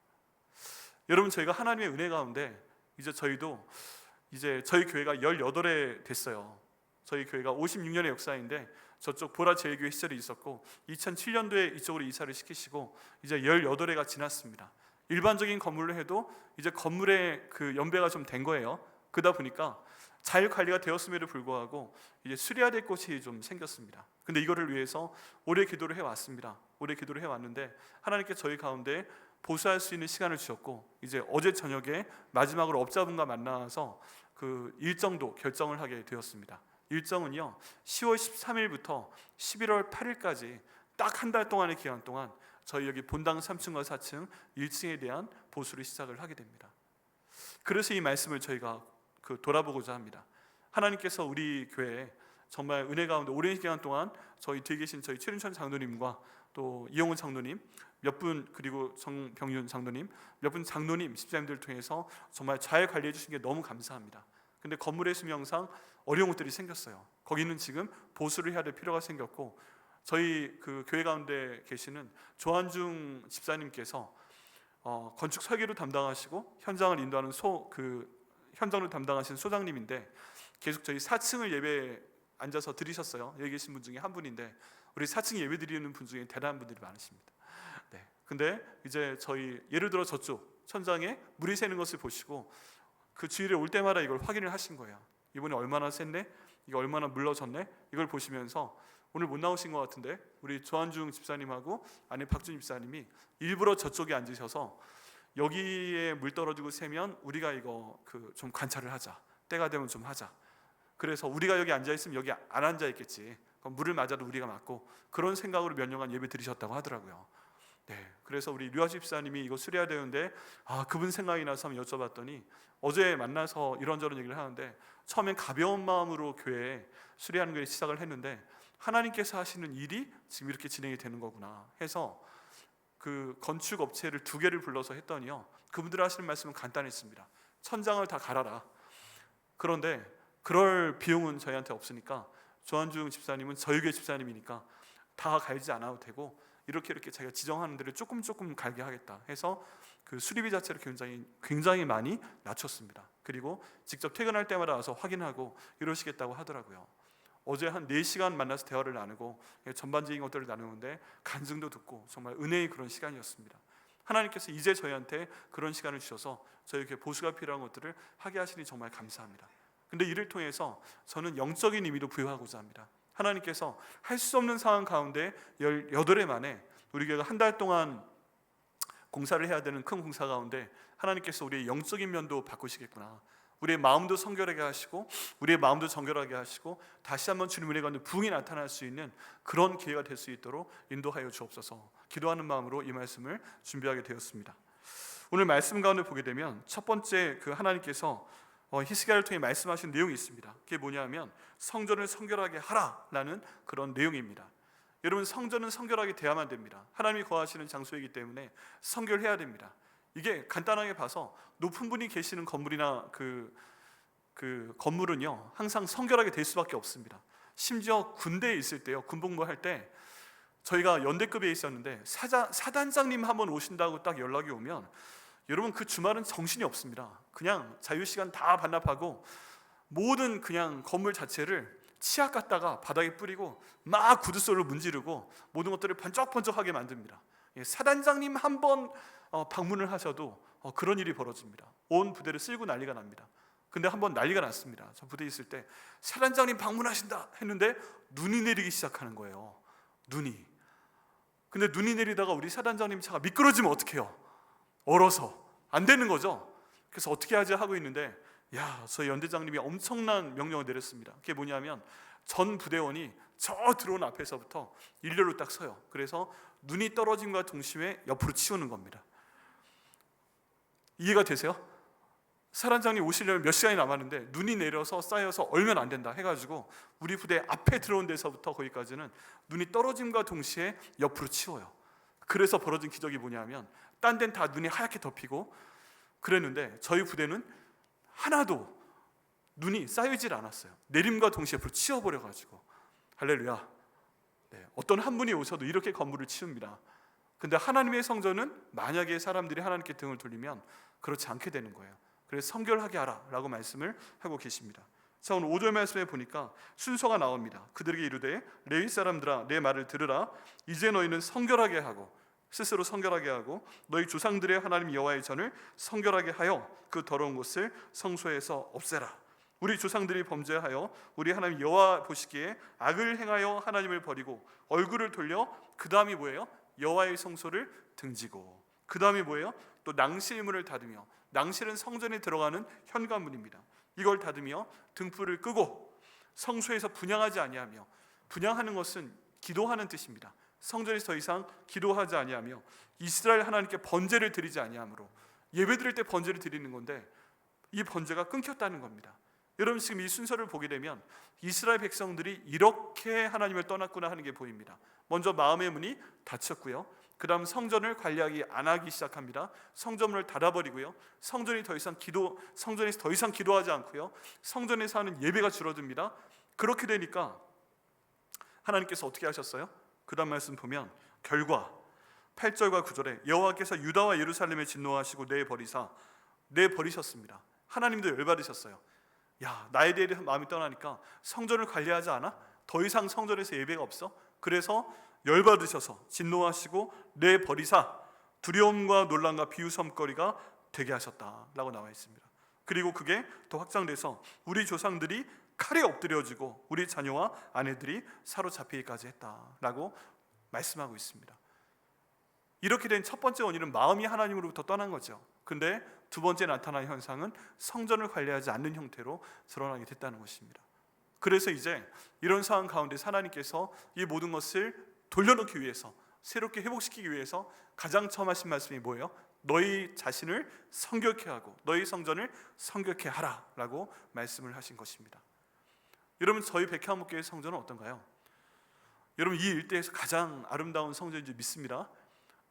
여러분, 저희가 하나님의 은혜 가운데 이제 저희도 이제 저희 교회가 18회 됐어요. 저희 교회가 56년의 역사인데 저쪽 보라제일교회 시절이 있었고 2007년도에 이쪽으로 이사를 시키시고 이제 18회가 지났습니다. 일반적인 건물로 해도 이제 건물의 그 연배가 좀 된 거예요. 그러다 보니까 잘 관리가 되었음에도 불구하고 이제 수리해야 될 곳이 좀 생겼습니다. 근데 이거를 위해서 오래 기도를 해왔습니다. 오래 기도를 해왔는데 하나님께 저희 가운데 보수할 수 있는 시간을 주셨고, 이제 어제 저녁에 마지막으로 업자분과 만나서 그 일정도 결정을 하게 되었습니다. 일정은요, 10월 13일부터 11월 8일까지 딱 한 달 동안의 기간 동안 저희 여기 본당 3층과 4층 1층에 대한 보수를 시작을 하게 됩니다. 그래서 이 말씀을 저희가 돌아보고자 합니다. 하나님께서 우리 교회에 정말 은혜 가운데 오랜 기간 동안 저희 뒤에 계신 저희 최윤천 장로님과 또 이영훈 장로님 몇 분, 그리고 정병윤 장로님 몇 분 장로님, 집사님들을 통해서 정말 잘 관리해 주신 게 너무 감사합니다. 근데 건물의 수명상 어려운 것들이 생겼어요. 거기는 지금 보수를 해야 될 필요가 생겼고, 저희 그 교회 가운데 계시는 조한중 집사님께서 건축 설계도 담당하시고 현장을 인도하는 현장을 담당하신 소장님인데, 계속 저희 4층을 예배 앉아서 드리셨어요. 여기 계신 분 중에 한 분인데, 우리 4층 예배 드리는 분 중에 대단한 분들이 많으십니다. 네. 근데 이제 저희 예를 들어 저쪽 천장에 물이 새는 것을 보시고 그 주일에 올 때마다 이걸 확인을 하신 거예요. 이번에 얼마나 샜네? 이거 얼마나 물러졌네? 이걸 보시면서 오늘 못 나오신 것 같은데 우리 조한중 집사님하고 아내 박준 집사님이 일부러 저쪽에 앉으셔서 여기에 물 떨어지고 새면 우리가 이거 좀 관찰을 하자, 때가 되면 좀 하자. 그래서 우리가 여기 앉아 있으면 여기 안 앉아 있겠지, 그럼 물을 맞아도 우리가 맞고, 그런 생각으로 몇 년간 예배 드리셨다고 하더라고요. 네, 그래서 우리 류아 집사님이 이거 수리해야 되는데 그분 생각이 나서 한번 여쭤봤더니 어제 만나서 이런저런 얘기를 하는데, 처음엔 가벼운 마음으로 교회에 수리하는 걸 시작을 했는데 하나님께서 하시는 일이 지금 이렇게 진행이 되는 거구나 해서 그 건축 업체를 2개를 불러서 했더니요, 그분들 하시는 말씀은 간단했습니다. 천장을 다 갈아라. 그런데 그럴 비용은 저희한테 없으니까, 조한중 집사님은 저희 교회 집사님이니까 다 갈지 않아도 되고 이렇게 자기가 지정하는 데를 조금 갈게 하겠다 해서 그 수리비 자체를 굉장히 많이 낮췄습니다. 그리고 직접 퇴근할 때마다 와서 확인하고 이러시겠다고 하더라고요. 어제 한 4시간 만나서 대화를 나누고 전반적인 것들을 나누는데 간증도 듣고 정말 은혜의 그런 시간이었습니다. 하나님께서 이제 저희한테 그런 시간을 주셔서 저희에게 보수가 필요한 것들을 하게 하시니 정말 감사합니다. 근데 이를 통해서 저는 영적인 의미도 부여하고자 합니다. 하나님께서 할 수 없는 상황 가운데 18해 만에 우리 교회가 한 달 동안 공사를 해야 되는 큰 공사 가운데 하나님께서 우리의 영적인 면도 바꾸시겠구나, 우리의 마음도 성결하게 하시고 우리의 마음도 정결하게 하시고 다시 한번 주님 은혜 가운데 부흥이 나타날 수 있는 그런 기회가 될 수 있도록 인도하여 주옵소서. 기도하는 마음으로 이 말씀을 준비하게 되었습니다. 오늘 말씀 가운데 보게 되면 첫 번째 하나님께서 히스기야를 통해 말씀하신 내용이 있습니다. 그게 뭐냐면 성전을 성결하게 하라라는 그런 내용입니다. 여러분, 성전은 성결하게 돼야만 됩니다. 하나님이 거하시는 장소이기 때문에 성결해야 됩니다. 이게 간단하게 봐서 높은 분이 계시는 건물이나 그 건물은요 항상 성결하게 될 수밖에 없습니다. 심지어 군대에 있을 때요, 군복무할 때 저희가 연대급에 있었는데 사단장님 한번 오신다고 딱 연락이 오면 여러분 그 주말은 정신이 없습니다. 그냥 자유시간 다 반납하고 모든 그냥 건물 자체를 치약 갖다가 바닥에 뿌리고 막 구두솔로 문지르고 모든 것들을 번쩍번쩍하게 만듭니다. 사단장님 한번 방문을 하셔도 그런 일이 벌어집니다. 온 부대를 쓸고 난리가 납니다. 근데 한번 난리가 났습니다. 저 부대에 있을 때 사단장님 방문하신다 했는데 눈이 내리기 시작하는 거예요. 근데 눈이 내리다가 우리 사단장님 차가 미끄러지면 어떡해요? 얼어서 안 되는 거죠. 그래서 어떻게 하지 하고 있는데 저희 연대장님이 엄청난 명령을 내렸습니다. 그게 뭐냐면 전 부대원이 저 드론 앞에서부터 일렬로 딱 서요. 그래서 눈이 떨어짐과 동시에 옆으로 치우는 겁니다. 이해가 되세요? 사단장님 오시려면 몇 시간이 남았는데 눈이 내려서 쌓여서 얼면 안 된다 해가지고 우리 부대 앞에 들어온 데서부터 거기까지는 눈이 떨어짐과 동시에 옆으로 치워요. 그래서 벌어진 기적이 뭐냐면 딴 데는 다 눈이 하얗게 덮이고 그랬는데 저희 부대는 하나도 눈이 쌓이질 않았어요. 내림과 동시에 옆으로 치워버려가지고 할렐루야. 어떤 한 분이 오셔도 이렇게 건물을 치웁니다. 근데 하나님의 성전은 만약에 사람들이 하나님께 등을 돌리면 그렇지 않게 되는 거예요. 그래서 성결하게 하라 라고 말씀을 하고 계십니다. 자, 오늘 5절 말씀에 보니까 순서가 나옵니다. 그들에게 이르되 레위 사람들아 내 말을 들으라. 이제 너희는 성결하게 하고 스스로 성결하게 하고 너희 조상들의 하나님 여호와의 전을 성결하게 하여 그 더러운 것을 성소에서 없애라. 우리 조상들이 범죄하여 우리 하나님 여호와 보시기에 악을 행하여 하나님을 버리고 얼굴을 돌려 그 다음이 뭐예요? 여호와의 성소를 등지고 그 다음이 뭐예요? 또 낭실문을 닫으며 낭실은 성전에 들어가는 현관문입니다. 이걸 닫으며 등불을 끄고 성소에서 분향하지 아니하며 분향하는 것은 기도하는 뜻입니다. 성전에서 더 이상 기도하지 아니하며 이스라엘 하나님께 번제를 드리지 아니하므로 예배 드릴 때 번제를 드리는 건데 이 번제가 끊겼다는 겁니다. 여러분 지금 이 순서를 보게 되면 이스라엘 백성들이 이렇게 하나님을 떠났구나 하는 게 보입니다. 먼저 마음의 문이 닫혔고요. 그 다음 성전을 관리하기 안 하기 시작합니다. 성전문을 닫아버리고요. 성전에서 더 이상 기도하지 않고요. 성전에서 하는 예배가 줄어듭니다. 그렇게 되니까 하나님께서 어떻게 하셨어요? 그 다음 말씀 보면 결과 8절과 9절에 여호와께서 유다와 예루살렘에 진노하시고 내버리셨습니다. 하나님도 열받으셨어요. 야, 나에 대해 마음이 떠나니까 성전을 관리하지 않아? 더 이상 성전에서 예배가 없어? 그래서 열받으셔서 진노하시고 내버리사 두려움과 논란과 비웃음거리가 되게 하셨다라고 나와 있습니다. 그리고 그게 더 확장돼서 우리 조상들이 칼에 엎드려지고 우리 자녀와 아내들이 사로잡히기까지 했다라고 말씀하고 있습니다. 이렇게 된 첫 번째 원인은 마음이 하나님으로부터 떠난 거죠. 근데 두 번째 나타난 현상은 성전을 관리하지 않는 형태로 드러나게 됐다는 것입니다. 그래서 이제 이런 상황 가운데 하나님께서 이 모든 것을 돌려놓기 위해서, 새롭게 회복시키기 위해서 가장 처음 하신 말씀이 뭐예요? 너희 자신을 성결케 하고 너희 성전을 성결케 하라 라고 말씀을 하신 것입니다. 여러분 저희 백향목교회 성전은 어떤가요? 여러분 이 일대에서 가장 아름다운 성전인지 믿습니다.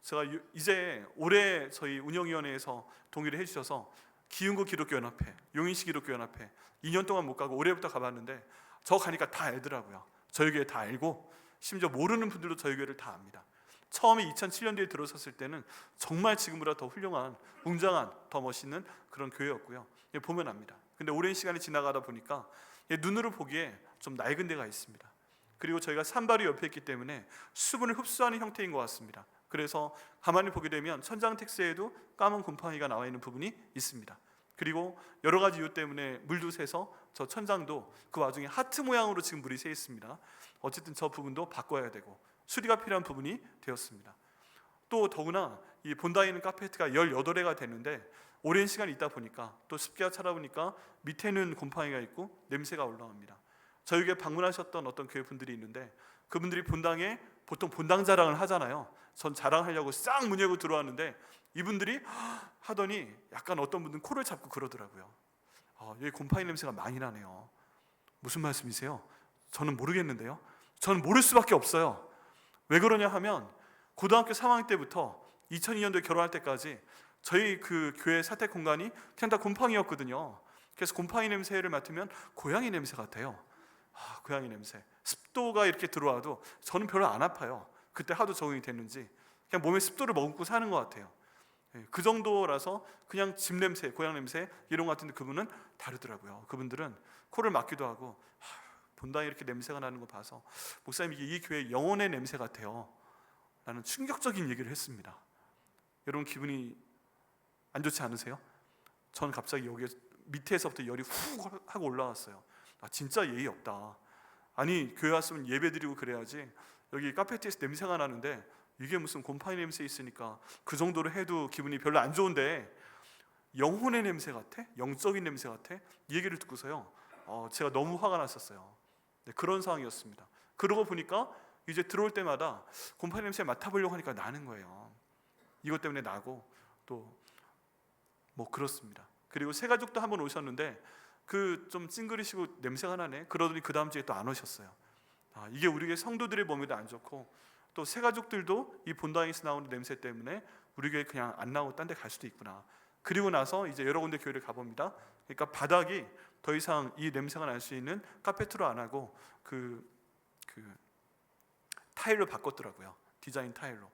제가 이제 올해 저희 운영위원회에서 동의를 해주셔서 기흥구 기독교연합회, 용인시 기독교연합회 2년 동안 못 가고 올해부터 가봤는데 저 가니까 다 알더라고요. 저희 교회 다 알고 심지어 모르는 분들도 저희 교회를 다 압니다. 처음에 2007년도에 들어섰을 때는 정말 지금보다 더 훌륭한, 웅장한, 더 멋있는 그런 교회였고요. 보면 압니다. 근데 오랜 시간이 지나가다 보니까 눈으로 보기에 좀 낡은 데가 있습니다. 그리고 저희가 산발이 옆에 있기 때문에 수분을 흡수하는 형태인 것 같습니다. 그래서 가만히 보게 되면 천장 텍스에도 까만 곰팡이가 나와 있는 부분이 있습니다. 그리고 여러 가지 이유 때문에 물도 새서 저 천장도 그 와중에 하트 모양으로 지금 물이 새 있습니다. 어쨌든 저 부분도 바꿔야 되고 수리가 필요한 부분이 되었습니다. 또 더구나 이 본다에 있는 카페트가 18회가 됐는데 오랜 시간이 있다 보니까 또 습기가 차다 보니까 밑에는 곰팡이가 있고 냄새가 올라옵니다. 저에게 방문하셨던 어떤 교회 분들이 있는데 그분들이 본당에 보통 본당 자랑을 하잖아요. 전 자랑하려고 싹 문 열고 들어왔는데 이분들이 하더니 약간 어떤 분들은 코를 잡고 그러더라고요. 여기 곰팡이 냄새가 많이 나네요. 무슨 말씀이세요? 저는 모르겠는데요. 저는 모를 수밖에 없어요. 왜 그러냐 하면 고등학교 3학년 때부터 2002년도에 결혼할 때까지 저희 그 교회 사택 공간이 그냥 다 곰팡이였거든요. 그래서 곰팡이 냄새를 맡으면 고양이 냄새 같아요. 고양이 냄새. 습도가 이렇게 들어와도 저는 별로 안 아파요. 그때 하도 적응이 됐는지 그냥 몸에 습도를 머금고 사는 것 같아요. 그 정도라서 그냥 집 냄새, 고양 냄새 이런 것 같은데 그분은 다르더라고요. 그분들은 코를 막기도 하고 본당에 이렇게 냄새가 나는 거 봐서 목사님 이게 이 교회 영혼의 냄새 같아요. 라는 충격적인 얘기를 했습니다. 여러분 기분이 안 좋지 않으세요? 저는 갑자기 여기 밑에서부터 열이 훅 하고 올라왔어요. 진짜 예의 없다. 아니 교회 왔으면 예배 드리고 그래야지 여기 카페트에서 냄새가 나는데 이게 무슨 곰팡이 냄새 있으니까 그 정도로 해도 기분이 별로 안 좋은데 영혼의 냄새 같아? 영적인 냄새 같아? 이 얘기를 듣고서요 제가 너무 화가 났었어요. 네, 그런 상황이었습니다. 그러고 보니까 이제 들어올 때마다 곰팡이 냄새 맡아보려고 하니까 나는 거예요. 이것 때문에 나고 또 뭐 그렇습니다. 그리고 새 가족도 한번 오셨는데 그 좀 찡그리시고 냄새가 나네 그러더니 그 다음 주에 또 안 오셨어요. 이게 우리 교회 성도들의 몸에도 안 좋고 또 새 가족들도 이 본당에서 나오는 냄새 때문에 우리 교회 그냥 안 나오고 딴 데 갈 수도 있구나. 그리고 나서 이제 여러 군데 교회를 가봅니다. 그러니까 바닥이 더 이상 이 냄새가 날 수 있는 카페트로 안 하고 그 타일로 바꿨더라고요. 디자인 타일로.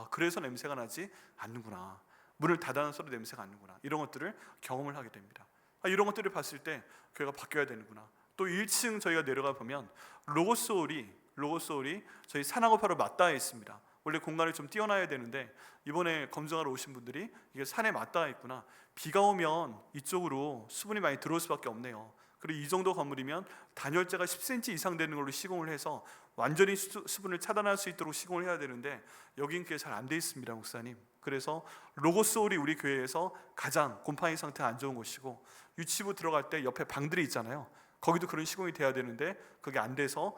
그래서 냄새가 나지 않는구나. 문을 닫아놔서도 냄새가 안 나는구나. 이런 것들을 경험을 하게 됩니다. 이런 것들을 봤을 때 교회가 바뀌어야 되는구나. 또 1층 저희가 내려가 보면 로고스홀이 저희 산하고 바로 맞닿아 있습니다. 원래 공간을 좀 띄워놔야 되는데 이번에 검증하러 오신 분들이 이게 산에 맞닿아 있구나. 비가 오면 이쪽으로 수분이 많이 들어올 수밖에 없네요. 그리고 이 정도 건물이면 단열재가 10cm 이상 되는 걸로 시공을 해서 완전히 수분을 차단할 수 있도록 시공을 해야 되는데 여긴 그게 잘 안 돼 있습니다, 목사님. 그래서 로고스홀이 우리 교회에서 가장 곰팡이 상태가 안 좋은 곳이고, 유치부 들어갈 때 옆에 방들이 있잖아요. 거기도 그런 시공이 돼야 되는데 그게 안 돼서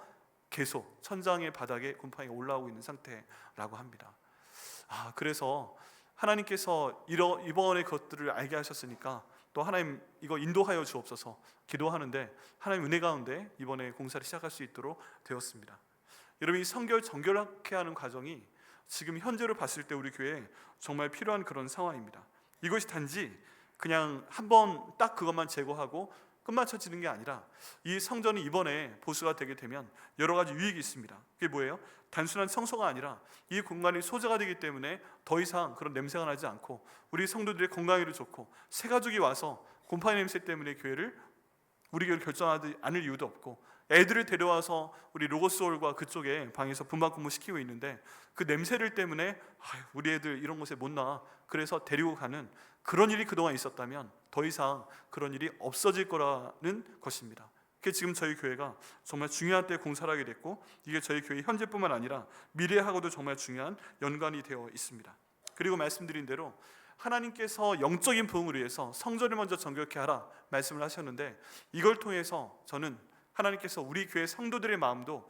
계속 천장의 바닥에 곰팡이가 올라오고 있는 상태라고 합니다. 그래서 하나님께서 이번의 것들을 알게 하셨으니까 또 하나님 이거 인도하여 주옵소서 기도하는데, 하나님 은혜 가운데 이번에 공사를 시작할 수 있도록 되었습니다. 여러분, 이 성결 정결하게 하는 과정이 지금 현재로 봤을 때 우리 교회에 정말 필요한 그런 상황입니다. 이것이 단지 그냥 한번 딱 그것만 제거하고 끝마쳐지는 게 아니라, 이 성전이 이번에 보수가 되게 되면 여러 가지 유익이 있습니다. 그게 뭐예요? 단순한 청소가 아니라 이 공간이 소재가 되기 때문에 더 이상 그런 냄새가 나지 않고 우리 성도들의 건강에도 좋고, 새 가족이 와서 곰팡이 냄새 때문에 우리 교회를 결정하지 않을 이유도 없고, 애들을 데려와서 우리 로고스홀과 그쪽에 방에서 분만공부 시키고 있는데 그 냄새를 때문에 우리 애들 이런 곳에 못 나와, 그래서 데리고 가는 그런 일이 그동안 있었다면 더 이상 그런 일이 없어질 거라는 것입니다. 그게 지금 저희 교회가 정말 중요한 때 공사를 하게 됐고, 이게 저희 교회 현재뿐만 아니라 미래하고도 정말 중요한 연관이 되어 있습니다. 그리고 말씀드린 대로 하나님께서 영적인 부흥을 위해서 성전을 먼저 정결케 하라 말씀을 하셨는데, 이걸 통해서 저는 하나님께서 우리 교회 성도들의 마음도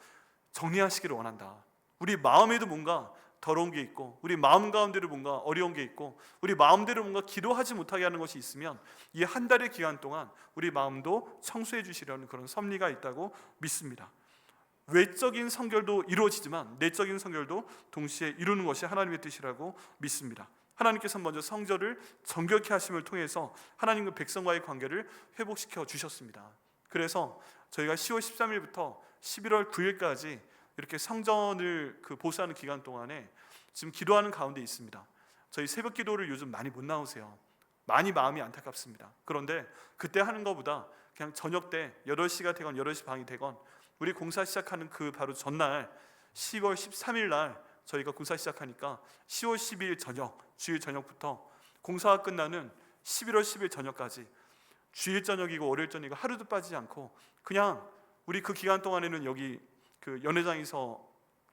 정리하시기를 원한다. 우리 마음에도 뭔가 더러운 게 있고, 우리 마음 가운데로 뭔가 어려운 게 있고, 우리 마음대로 뭔가 기도하지 못하게 하는 것이 있으면 이 한 달의 기간 동안 우리 마음도 청소해 주시려는 그런 섭리가 있다고 믿습니다. 외적인 성결도 이루어지지만 내적인 성결도 동시에 이루는 것이 하나님의 뜻이라고 믿습니다. 하나님께서 먼저 성전을 정결케 하심을 통해서 하나님과 백성과의 관계를 회복시켜 주셨습니다. 그래서 저희가 10월 13일부터 11월 9일까지 이렇게 성전을 보수하는 기간 동안에 지금 기도하는 가운데 있습니다. 저희 새벽 기도를 요즘 많이 못 나오세요. 많이 마음이 안타깝습니다. 그런데 그때 하는 것보다 그냥 저녁 때 8시가 되건 8시 반이 되건 우리 공사 시작하는 그 바로 전날 10월 13일 날 저희가 공사 시작하니까 10월 12일 저녁, 주일 저녁부터 공사가 끝나는 11월 10일 저녁까지 주일 저녁이고 월요일 저녁이고 하루도 빠지지 않고 그냥 우리 그 기간 동안에는 여기 그 연회장에서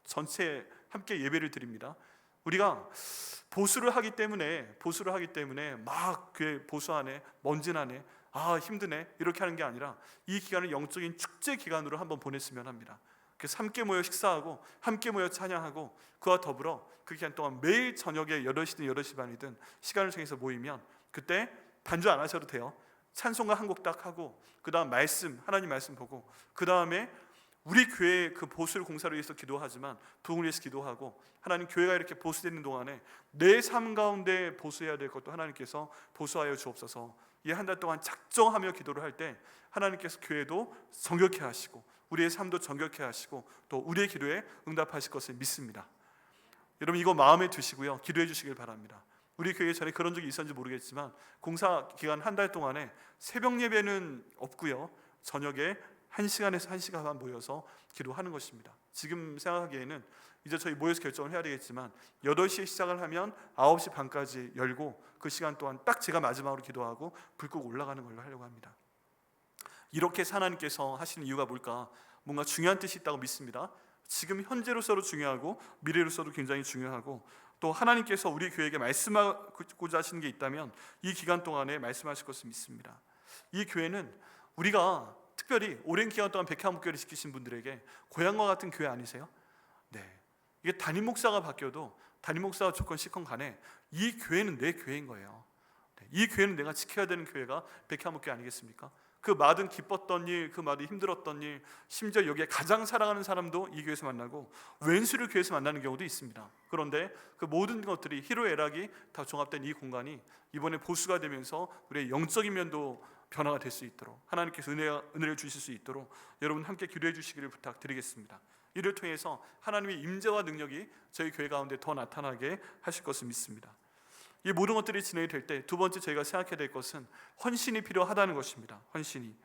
전체 함께 예배를 드립니다. 우리가 보수를 하기 때문에 막 교회 보수 안에 먼지 나네, 힘드네 이렇게 하는 게 아니라 이 기간을 영적인 축제 기간으로 한번 보냈으면 합니다. 그래서 함께 모여 식사하고 함께 모여 찬양하고, 그와 더불어 그 기간 동안 매일 저녁에 8시든 8시 반이든 시간을 정해서 모이면 그때 반주 안 하셔도 돼요. 찬송가 한 곡 딱 하고 그 다음 하나님 말씀 보고, 그 다음에 우리 교회 그 보수를 공사를 위해서 기도하지만 부흥을 위해서 기도하고, 하나님 교회가 이렇게 보수되는 동안에 내 삶 가운데 보수해야 될 것도 하나님께서 보수하여 주옵소서. 이 한 달 동안 작정하며 기도를 할 때 하나님께서 교회도 정결케 하시고 우리의 삶도 정결케 하시고 또 우리의 기도에 응답하실 것을 믿습니다. 여러분, 이거 마음에 두시고요, 기도해 주시길 바랍니다. 우리 교회에 전에 그런 적이 있었는지 모르겠지만 공사 기간 한 달 동안에 새벽 예배는 없고요, 저녁에 1시간에서 1시간 반 모여서 기도하는 것입니다. 지금 생각하기에는 이제 저희 모여서 결정을 해야 되겠지만 8시에 시작을 하면 9시 반까지 열고 그 시간 동안 딱 제가 마지막으로 기도하고 불 끄고 올라가는 걸로 하려고 합니다. 이렇게 하나님께서 하시는 이유가 뭘까? 뭔가 중요한 뜻이 있다고 믿습니다. 지금 현재로서도 중요하고 미래로서도 굉장히 중요하고, 또 하나님께서 우리 교회에게 말씀하고자 하시는 게 있다면 이 기간 동안에 말씀하실 것을 믿습니다. 이 교회는 우리가 특별히 오랜 기간 동안 백향목교를 지키신 분들에게 고향과 같은 교회 아니세요? 네, 이게 담임 목사가 바뀌어도 담임 목사가 조건시건 간에 이 교회는 내 교회인 거예요. 네, 이 교회는 내가 지켜야 되는 교회가 백향목교 아니겠습니까? 그 많은 기뻤던 일, 그 많은 힘들었던 일, 심지어 여기에 가장 사랑하는 사람도 이 교회에서 만나고 왼수를 교회에서 만나는 경우도 있습니다. 그런데 그 모든 것들이 희로애락이 다 종합된 이 공간이 이번에 보수가 되면서 우리의 영적인 면도 변화가 될 수 있도록 하나님께서 은혜를 주실 수 있도록 여러분 함께 기도해 주시기를 부탁드리겠습니다. 이를 통해서 하나님의 임재와 능력이 저희 교회 가운데 더 나타나게 하실 것을 믿습니다. 이 모든 것들이 진행이 될 때 두 번째 저희가 생각해야 될 것은 헌신이 필요하다는 것입니다. 헌신이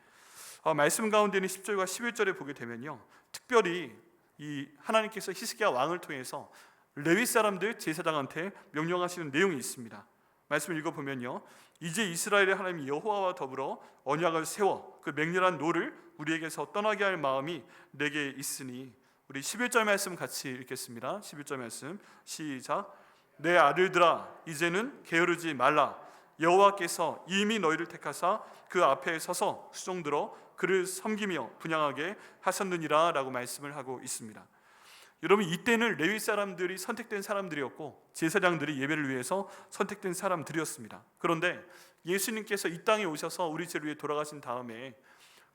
말씀 가운데는 10절과 11절에 보게 되면요, 특별히 이 하나님께서 히스기야 왕을 통해서 레위 사람들 제사장한테 명령하시는 내용이 있습니다. 말씀을 읽어보면요, 이제 이스라엘의 하나님 여호와와 더불어 언약을 세워 그 맹렬한 노를 우리에게서 떠나게 할 마음이 내게 있으니. 우리 11절 말씀 같이 읽겠습니다. 11절 말씀 시작. 내 아들들아, 이제는 게으르지 말라. 여호와께서 이미 너희를 택하사 그 앞에 서서 수종들어 그를 섬기며 분향하게 하셨느니라 라고 말씀을 하고 있습니다. 여러분, 이때는 레위 사람들이 선택된 사람들이었고 제사장들이 예배를 위해서 선택된 사람들이었습니다. 그런데 예수님께서 이 땅에 오셔서 우리 죄를 위해 돌아가신 다음에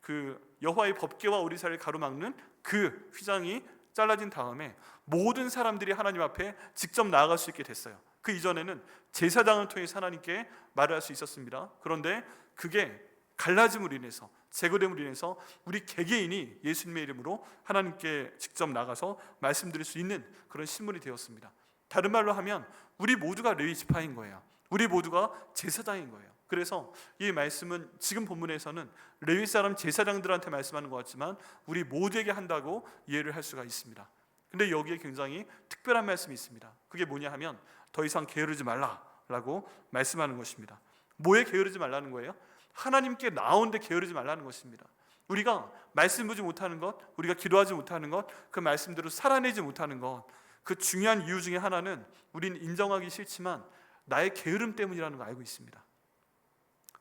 그 여호와의 법궤와 우리 사이를 가로막는 그 휘장이 잘라진 다음에 모든 사람들이 하나님 앞에 직접 나아갈 수 있게 됐어요. 그 이전에는 제사장을 통해 하나님께 말을 할 수 있었습니다. 그런데 그게 갈라짐으로 인해서, 제거됨으로 인해서 우리 개개인이 예수님의 이름으로 하나님께 직접 나가서 말씀드릴 수 있는 그런 신분이 되었습니다. 다른 말로 하면 우리 모두가 레위 지파인 거예요. 우리 모두가 제사장인 거예요. 그래서 이 말씀은 지금 본문에서는 레위 사람 제사장들한테 말씀하는 것 같지만 우리 모두에게 한다고 이해를 할 수가 있습니다. 근데 여기에 굉장히 특별한 말씀이 있습니다. 그게 뭐냐 하면 더 이상 게으르지 말라라고 말씀하는 것입니다. 뭐에 게으르지 말라는 거예요? 하나님께 나오는데 게으르지 말라는 것입니다. 우리가 말씀 보지 못하는 것, 우리가 기도하지 못하는 것, 그 말씀대로 살아내지 못하는 것, 그 중요한 이유 중에 하나는 우린 인정하기 싫지만 나의 게으름 때문이라는 걸 알고 있습니다.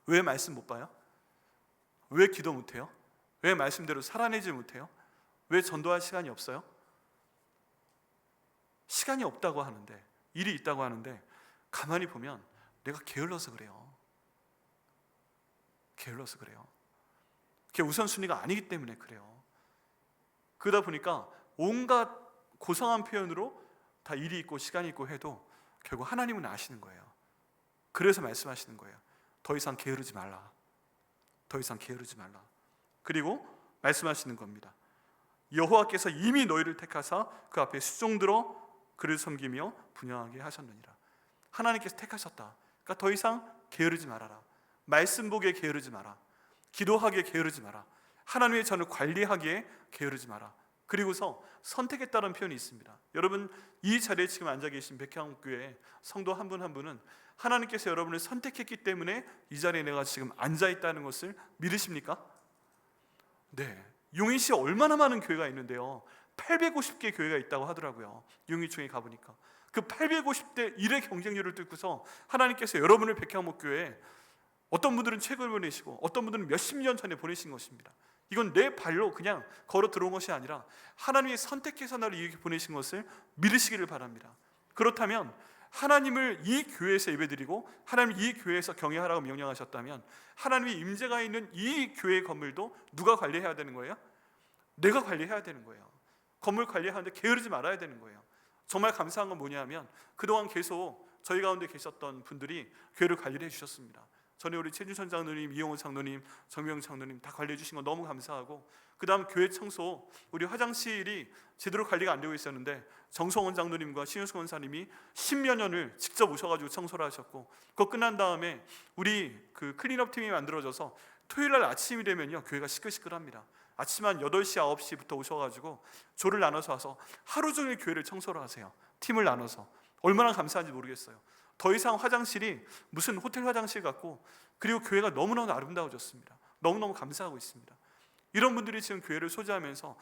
왜 말씀 못 봐요? 왜 기도 못해요? 왜 말씀대로 살아내지 못해요? 왜 전도할 시간이 없어요? 시간이 없다고 하는데, 일이 있다고 하는데 가만히 보면 내가 게을러서 그래요. 게을러서 그래요. 그게 우선순위가 아니기 때문에 그래요. 그러다 보니까 온갖 고상한 표현으로 다 일이 있고 시간이 있고 해도 결국 하나님은 아시는 거예요. 그래서 말씀하시는 거예요. 더 이상 게으르지 말라. 더 이상 게으르지 말라. 그리고 말씀하시는 겁니다. 여호와께서 이미 너희를 택하사 그 앞에 수종들어 그를 섬기며 분향하게 하셨느니라. 하나님께서 택하셨다. 그러니까 더 이상 게으르지 말아라. 말씀 보기에 게으르지 마라. 기도하기에 게으르지 마라. 하나님의 전을 관리하기에 게으르지 마라. 그리고서 선택했다는 표현이 있습니다. 여러분, 이 자리에 지금 앉아 계신 백향교회 성도 한 분 한 분은 하나님께서 여러분을 선택했기 때문에 이 자리에 내가 지금 앉아 있다는 것을 믿으십니까? 네. 용인시에 얼마나 많은 교회가 있는데요, 850개 교회가 있다고 하더라고요. 용인청에 가보니까 그 850대 1의 경쟁률을 뚫고서 하나님께서 여러분을 백향목교회에 어떤 분들은 최근에 보내시고 어떤 분들은 몇십 년 전에 보내신 것입니다. 이건 내 발로 그냥 걸어 들어온 것이 아니라 하나님이 선택해서 나를 이렇게 보내신 것을 믿으시기를 바랍니다. 그렇다면 하나님을 이 교회에서 예배드리고 하나님 이 교회에서 경외하라고 명령하셨다면 하나님의 임재가 있는 이 교회 건물도 누가 관리해야 되는 거예요? 내가 관리해야 되는 거예요. 건물 관리하는데 게으르지 말아야 되는 거예요. 정말 감사한 건 뭐냐면 그동안 계속 저희 가운데 계셨던 분들이 교회를 관리를 해주셨습니다. 전에 우리 최준선 장로님, 이용호 장로님, 정명 장로님 다 관리해 주신 거 너무 감사하고, 그 다음 교회 청소, 우리 화장실이 제대로 관리가 안 되고 있었는데 정성원 장로님과 신윤숙 원사님이 10여 년을 직접 오셔가지고 청소를 하셨고, 그거 끝난 다음에 우리 그 클린업 팀이 만들어져서 토요일날 아침이 되면요 교회가 시끌시끌합니다. 아침 한 8시, 9시부터 오셔가지고 조를 나눠서 와서 하루 종일 교회를 청소를 하세요. 팀을 나눠서. 얼마나 감사한지 모르겠어요. 더 이상 화장실이 무슨 호텔 화장실 같고, 그리고 교회가 너무너무 아름다워졌습니다. 너무너무 감사하고 있습니다. 이런 분들이 지금 교회를 소지하면서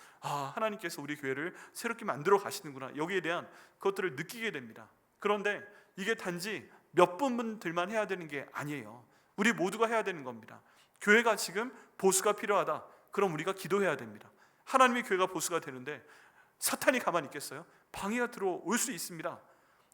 하나님께서 우리 교회를 새롭게 만들어 가시는구나, 여기에 대한 그것들을 느끼게 됩니다. 그런데 이게 단지 몇 분들만 해야 되는 게 아니에요. 우리 모두가 해야 되는 겁니다. 교회가 지금 보수가 필요하다. 그럼 우리가 기도해야 됩니다. 하나님의 교회가 보수가 되는데 사탄이 가만히 있겠어요? 방해가 들어올 수 있습니다.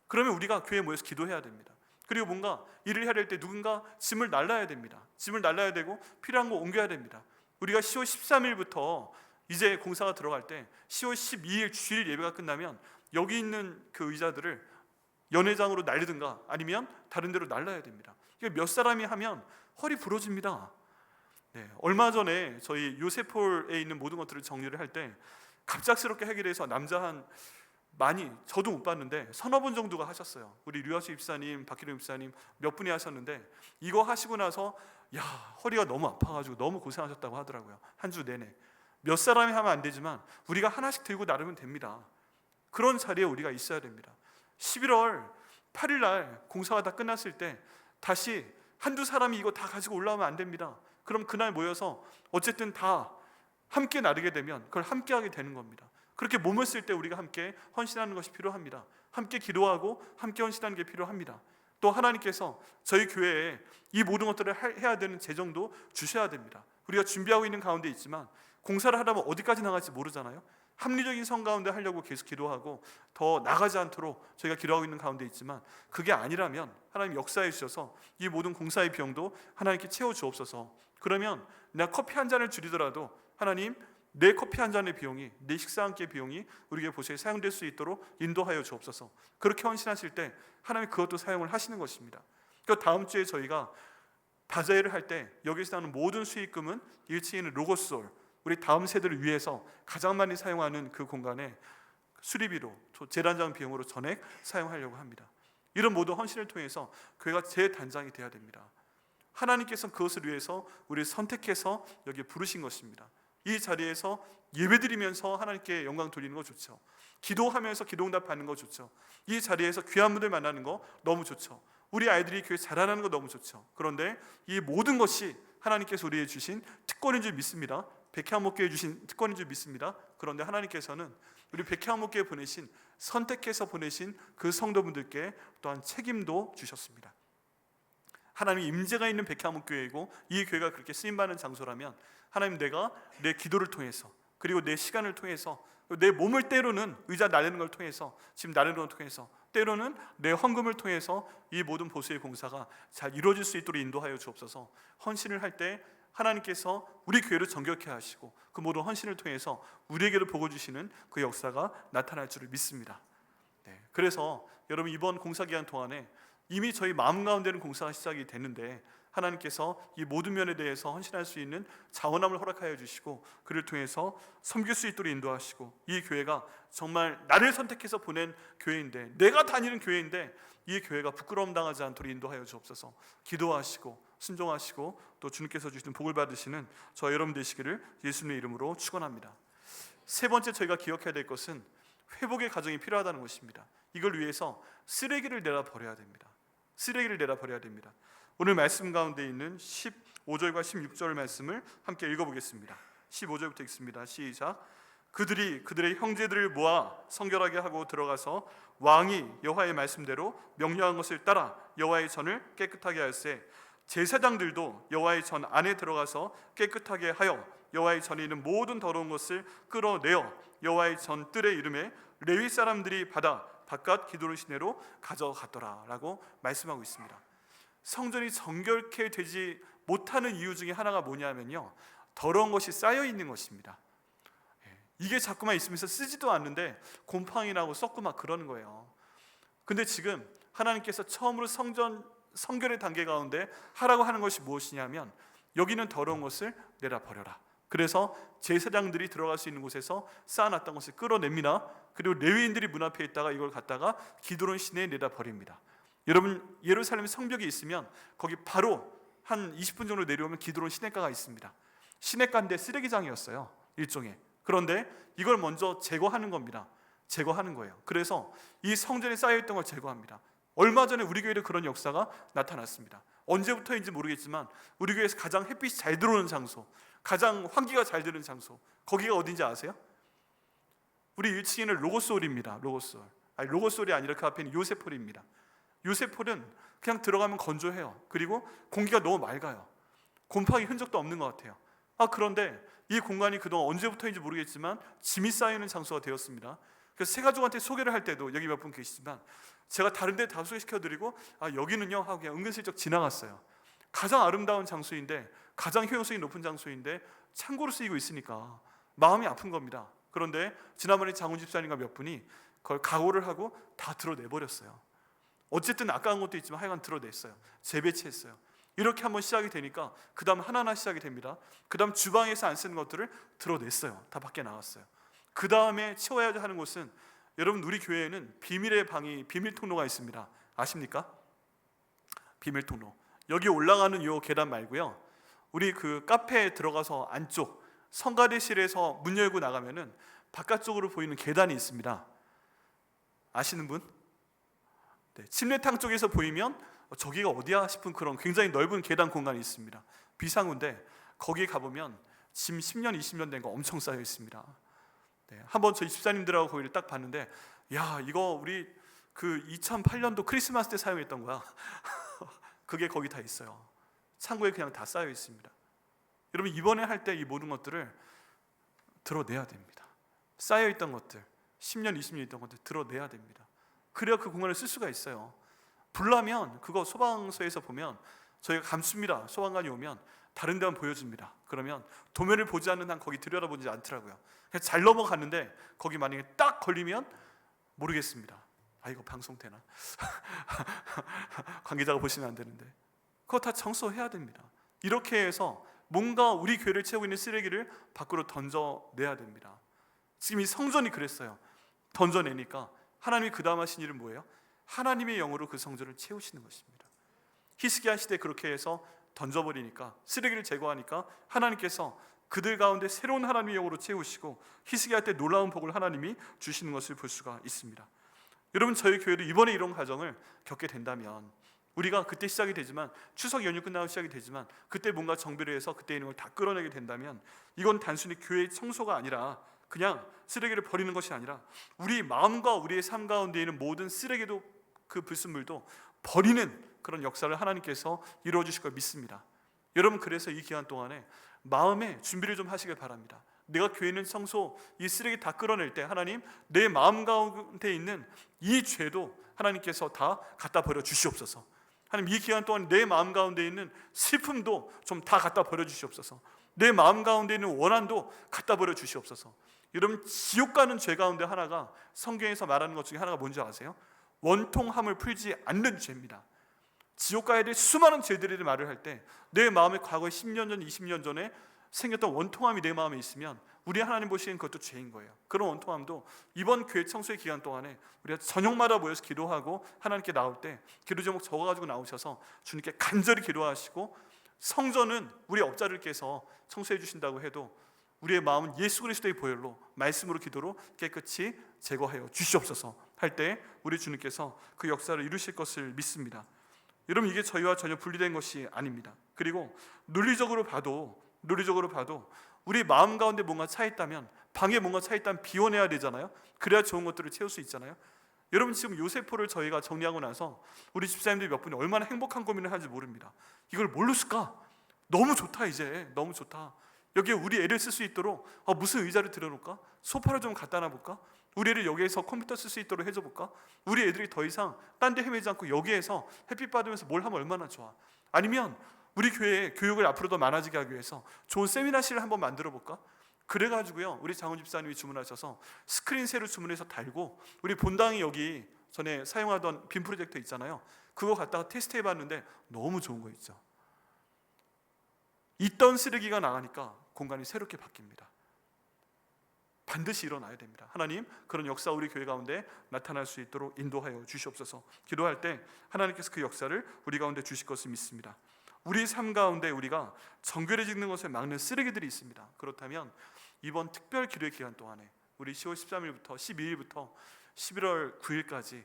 그러면 우리가 교회에 모여서 기도해야 됩니다. 그리고 뭔가 일을 해야 될 때 누군가 짐을 날라야 됩니다. 짐을 날라야 되고 필요한 거 옮겨야 됩니다. 우리가 10월 13일부터 이제 공사가 들어갈 때 10월 12일 주일 예배가 끝나면 여기 있는 그 의자들을 연회장으로 날리든가 아니면 다른 데로 날라야 됩니다. 몇 사람이 하면 허리 부러집니다. 네, 얼마 전에 저희 요세폴에 있는 모든 것들을 정리를 할 때 갑작스럽게 해결해서 남자 한 많이, 저도 못 봤는데 서너 분 정도가 하셨어요. 우리 류하수 입사님, 박기룡 입사님 몇 분이 하셨는데 이거 하시고 나서 허리가 너무 아파가지고 너무 고생하셨다고 하더라고요. 한 주 내내. 몇 사람이 하면 안 되지만 우리가 하나씩 들고 나르면 됩니다. 그런 자리에 우리가 있어야 됩니다. 11월 8일 날 공사가 다 끝났을 때 다시 한두 사람이 이거 다 가지고 올라오면 안 됩니다. 그럼 그날 모여서 어쨌든 다 함께 나르게 되면 그걸 함께 하게 되는 겁니다. 그렇게 몸을 쓸 때 우리가 함께 헌신하는 것이 필요합니다. 함께 기도하고 함께 헌신하는 게 필요합니다. 또 하나님께서 저희 교회에 이 모든 것들을 해야 되는 재정도 주셔야 됩니다. 우리가 준비하고 있는 가운데 있지만 공사를 하려면 어디까지 나갈지 모르잖아요. 합리적인 성 가운데 하려고 계속 기도하고 더 나가지 않도록 저희가 기도하고 있는 가운데 있지만, 그게 아니라면 하나님 역사해 주셔서 이 모든 공사의 비용도 하나님께 채워 주옵소서. 그러면 내가 커피 한 잔을 줄이더라도 하나님, 내 커피 한 잔의 비용이, 내 식사 한 끼의 비용이 우리에게 보시에 사용될 수 있도록 인도하여 주옵소서. 그렇게 헌신하실 때 하나님 그것도 사용을 하시는 것입니다. 그 다음 주에 저희가 다자회를 할 때 여기서 나오는 모든 수익금은 1층에 있는 로고솔, 우리 다음 세대를 위해서 가장 많이 사용하는 그 공간에 수리비로, 재단장 비용으로 전액 사용하려고 합니다. 이런 모든 헌신을 통해서 교회가 재단장이 되어야 됩니다. 하나님께서 그것을 위해서 우리를 선택해서 여기에 부르신 것입니다. 이 자리에서 예배드리면서 하나님께 영광 돌리는 거 좋죠. 기도하면서 기도응답 받는 거 좋죠. 이 자리에서 귀한 분들 만나는 거 너무 좋죠. 우리 아이들이 교회 자라나는 거 너무 좋죠. 그런데 이 모든 것이 하나님께서 우리에게 주신 특권인 줄 믿습니다. 백향목교에 주신 특권인 줄 믿습니다. 그런데 하나님께서는 우리 백향목교에 보내신, 선택해서 보내신 그 성도분들께 또한 책임도 주셨습니다. 하나님의 임재가 있는 백향목교회이고 이 교회가 그렇게 쓰임받는 장소라면 하나님, 내가 내 기도를 통해서, 그리고 내 시간을 통해서, 내 몸을 때로는 의자 나르는 걸 통해서, 지금 나르는 걸 통해서, 때로는 내 헌금을 통해서 이 모든 보수의 공사가 잘 이루어질 수 있도록 인도하여 주옵소서. 헌신을 할 때 하나님께서 우리 교회를 정결케 하시고 그 모든 헌신을 통해서 우리에게도 복을 주시는 그 역사가 나타날 줄을 믿습니다. 그래서 여러분, 이번 공사기간 동안에 이미 저희 마음 가운데는 공사가 시작이 됐는데 하나님께서 이 모든 면에 대해서 헌신할 수 있는 자원함을 허락하여 주시고 그를 통해서 섬길 수 있도록 인도하시고, 이 교회가 정말 나를 선택해서 보낸 교회인데, 내가 다니는 교회인데 이 교회가 부끄러움 당하지 않도록 인도하여 주옵소서. 기도하시고 순종하시고 또 주님께서 주시는 복을 받으시는 저 여러분 되시기를 예수님의 이름으로 축원합니다. 세 번째, 저희가 기억해야 될 것은 회복의 과정이 필요하다는 것입니다. 이걸 위해서 쓰레기를 내다 버려야 됩니다. 쓰레기를 내다 버려야 됩니다. 오늘 말씀 가운데 있는 15절과 16절 말씀을 함께 읽어보겠습니다. 15절부터 읽습니다. 시작. 그들이 그들의 형제들을 모아 성결하게 하고 들어가서 왕이 여호와의 말씀대로 명령한 것을 따라 여호와의 전을 깨끗하게 할세, 제사장들도 여호와의 전 안에 들어가서 깨끗하게 하여 여호와의 전에 있는 모든 더러운 것을 끌어내어 여호와의 전 뜰의 이름에 레위 사람들이 받아 바깥 기도를 시내로 가져갔더라 라고 말씀하고 있습니다. 성전이 정결케 되지 못하는 이유 중에 하나가 뭐냐면요, 더러운 것이 쌓여 있는 것입니다. 이게 자꾸만 있으면서 쓰지도 않는데 곰팡이 나고 썩고 막 그러는 거예요. 근데 지금 하나님께서 처음으로 성결의 단계 가운데 하라고 하는 것이 무엇이냐면, 여기는 더러운 것을 내다 버려라. 그래서 제사장들이 들어갈 수 있는 곳에서 쌓아놨던 것을 끌어냅니다. 그리고 레위인들이 문 앞에 있다가 이걸 갖다가 기드론 시내에 내다 버립니다. 여러분, 예루살렘 성벽이 있으면 거기 바로 한 20분 정도 내려오면 기드론 시내가가 있습니다. 시내가인데 쓰레기장이었어요, 일종의. 그런데 이걸 먼저 제거하는 겁니다. 제거하는 거예요. 그래서 이 성전에 쌓여있던 걸 제거합니다. 얼마 전에 우리 교회도 그런 역사가 나타났습니다. 언제부터인지 모르겠지만 우리 교회에서 가장 햇빛이 잘 들어오는 장소, 가장 환기가 잘 되는 장소, 거기가 어딘지 아세요? 우리 1층에는 로고솔입니다. 로고솔이 아니라 그 앞에는 요세폴입니다. 요세폴은 그냥 들어가면 건조해요. 그리고 공기가 너무 맑아요. 곰팡이 흔적도 없는 것 같아요. 그런데 이 공간이 그동안 언제부터인지 모르겠지만 짐이 쌓이는 장소가 되었습니다. 그래서 새 가족한테 소개를 할 때도, 여기 몇 분 계시지만 제가 다른 데 다 소개시켜드리고 여기는요 하고 그냥 은근슬쩍 지나갔어요. 가장 아름다운 장소인데, 가장 효용성이 높은 장소인데 창고로 쓰이고 있으니까 마음이 아픈 겁니다. 그런데 지난번에 장훈 집사님과 몇 분이 그걸 각오를 하고 다 드러내버렸어요. 어쨌든 아까운 것도 있지만 하여간 드러냈어요. 재배치했어요. 이렇게 한번 시작이 되니까 그 다음 하나하나 시작이 됩니다. 그 다음 주방에서 안 쓰는 것들을 드러냈어요. 다 밖에 나왔어요. 그 다음에 치워야 하는 곳은, 여러분, 우리 교회에는 비밀의 방이, 비밀 통로가 있습니다. 아십니까? 비밀 통로. 여기 올라가는 요 계단 말고요, 우리 그 카페에 들어가서 안쪽 성가대실에서 문 열고 나가면은 바깥쪽으로 보이는 계단이 있습니다. 아시는 분? 네, 침례탕 쪽에서 보이면 저기가 어디야 싶은 그런 굉장히 넓은 계단 공간이 있습니다. 비상구인데 거기에 가보면 짐 10년 20년 된 거 엄청 쌓여 있습니다. 네, 한번 저희 집사님들하고 거기를 딱 봤는데, 야, 이거 우리 그 2008년도 크리스마스 때 사용했던 거야. 그게 거기 다 있어요. 창고에 그냥 다 쌓여 있습니다. 여러분, 이번에 할 때 이 모든 것들을 드러내야 됩니다. 쌓여 있던 것들, 10년 20년 있던 것들 드러내야 됩니다. 그래야 그 공간을 쓸 수가 있어요. 불나면 그거 소방서에서 보면 저희가 감춥니다. 소방관이 오면 다른 데만 보여줍니다. 그러면 도면을 보지 않는 한 거기 들여다보지 않더라고요. 그냥 잘 넘어갔는데 거기 만약에 딱 걸리면 모르겠습니다. 아, 이거 방송되나? 관계자가 보시면 안 되는데 그거 다 청소해야 됩니다. 이렇게 해서 뭔가 우리 교회를 채우고 있는 쓰레기를 밖으로 던져내야 됩니다. 지금 이 성전이 그랬어요. 던져내니까 하나님이 그 다음 하신 일은 뭐예요? 하나님의 영으로 그 성전을 채우시는 것입니다. 히스기야 시대 그렇게 해서 던져버리니까, 쓰레기를 제거하니까 하나님께서 그들 가운데 새로운 하나님의 영으로 채우시고 히스기야 때 놀라운 복을 하나님이 주시는 것을 볼 수가 있습니다. 여러분, 저희 교회도 이번에 이런 과정을 겪게 된다면, 우리가 그때 시작이 되지만, 추석 연휴 끝나고 시작이 되지만, 그때 뭔가 정비를 해서 그때 있는 걸 다 끌어내게 된다면, 이건 단순히 교회 청소가 아니라 그냥 쓰레기를 버리는 것이 아니라 우리 마음과 우리의 삶 가운데 있는 모든 쓰레기도, 그 불순물도 버리는 그런 역사를 하나님께서 이루어 주실 걸 믿습니다. 여러분, 그래서 이 기간 동안에 마음의 준비를 좀 하시길 바랍니다. 내가 교회 있는 청소, 이 쓰레기 다 끌어낼 때 하나님, 내 마음 가운데 있는 이 죄도 하나님께서 다 갖다 버려 주시옵소서. 하나님, 이 기간 동안 내 마음 가운데 있는 슬픔도 좀 다 갖다 버려 주시옵소서. 내 마음 가운데 있는 원한도 갖다 버려 주시옵소서. 여러분, 지옥 가는 죄 가운데 하나가, 성경에서 말하는 것 중에 하나가 뭔지 아세요? 원통함을 풀지 않는 죄입니다. 지옥 가야 될 수많은 죄들에 대해 말을 할 때 내 마음에 과거에 10년 전, 20년 전에 생겼던 원통함이 내 마음에 있으면 우리 하나님 보시기엔 그것도 죄인 거예요. 그런 원통함도 이번 교회 청소의 기간 동안에 우리가 저녁마다 모여서 기도하고 하나님께 나올 때 기도 제목 적어가지고 나오셔서 주님께 간절히 기도하시고, 성전은 우리 업자들께서 청소해 주신다고 해도 우리의 마음은 예수 그리스도의 보혈로, 말씀으로, 기도로 깨끗이 제거하여 주시옵소서 할 때 우리 주님께서 그 역사를 이루실 것을 믿습니다. 여러분, 이게 저희와 전혀 분리된 것이 아닙니다. 그리고 논리적으로 봐도 우리 마음 가운데 뭔가 차 있다면, 방에 뭔가 차 있다면 비워내야 되잖아요. 그래야 좋은 것들을 채울 수 있잖아요. 여러분, 지금 요세포를 저희가 정리하고 나서 우리 집사님들이 몇 분이 얼마나 행복한 고민을 하는지 모릅니다. 이걸 뭘로 쓸까? 너무 좋다. 이제 너무 좋다. 여기에 우리 애를 쓸 수 있도록 무슨 의자를 들여놓을까? 소파를 좀 갖다 놔볼까? 우리 애를 여기에서 컴퓨터 쓸 수 있도록 해줘볼까? 우리 애들이 더 이상 딴 데 헤매지 않고 여기에서 햇빛 받으면서 뭘 하면 얼마나 좋아. 아니면 우리 교회에 교육을 앞으로 더 많아지게 하기 위해서 좋은 세미나실을 한번 만들어 볼까? 그래가지고요, 우리 장훈 집사님이 주문하셔서 스크린 새로 주문해서 달고, 우리 본당이 여기 전에 사용하던 빔 프로젝터 있잖아요. 그거 갖다가 테스트 해봤는데 너무 좋은 거 있죠. 있던 쓰레기가 나가니까 공간이 새롭게 바뀝니다. 반드시 일어나야 됩니다. 하나님, 그런 역사 우리 교회 가운데 나타날 수 있도록 인도하여 주시옵소서. 기도할 때 하나님께서 그 역사를 우리 가운데 주실 것을 믿습니다. 우리 삶 가운데 우리가 정결해지는 것을 막는 쓰레기들이 있습니다. 그렇다면 이번 특별 기도의 기간 동안에 우리 10월 13일부터 12일부터 11월 9일까지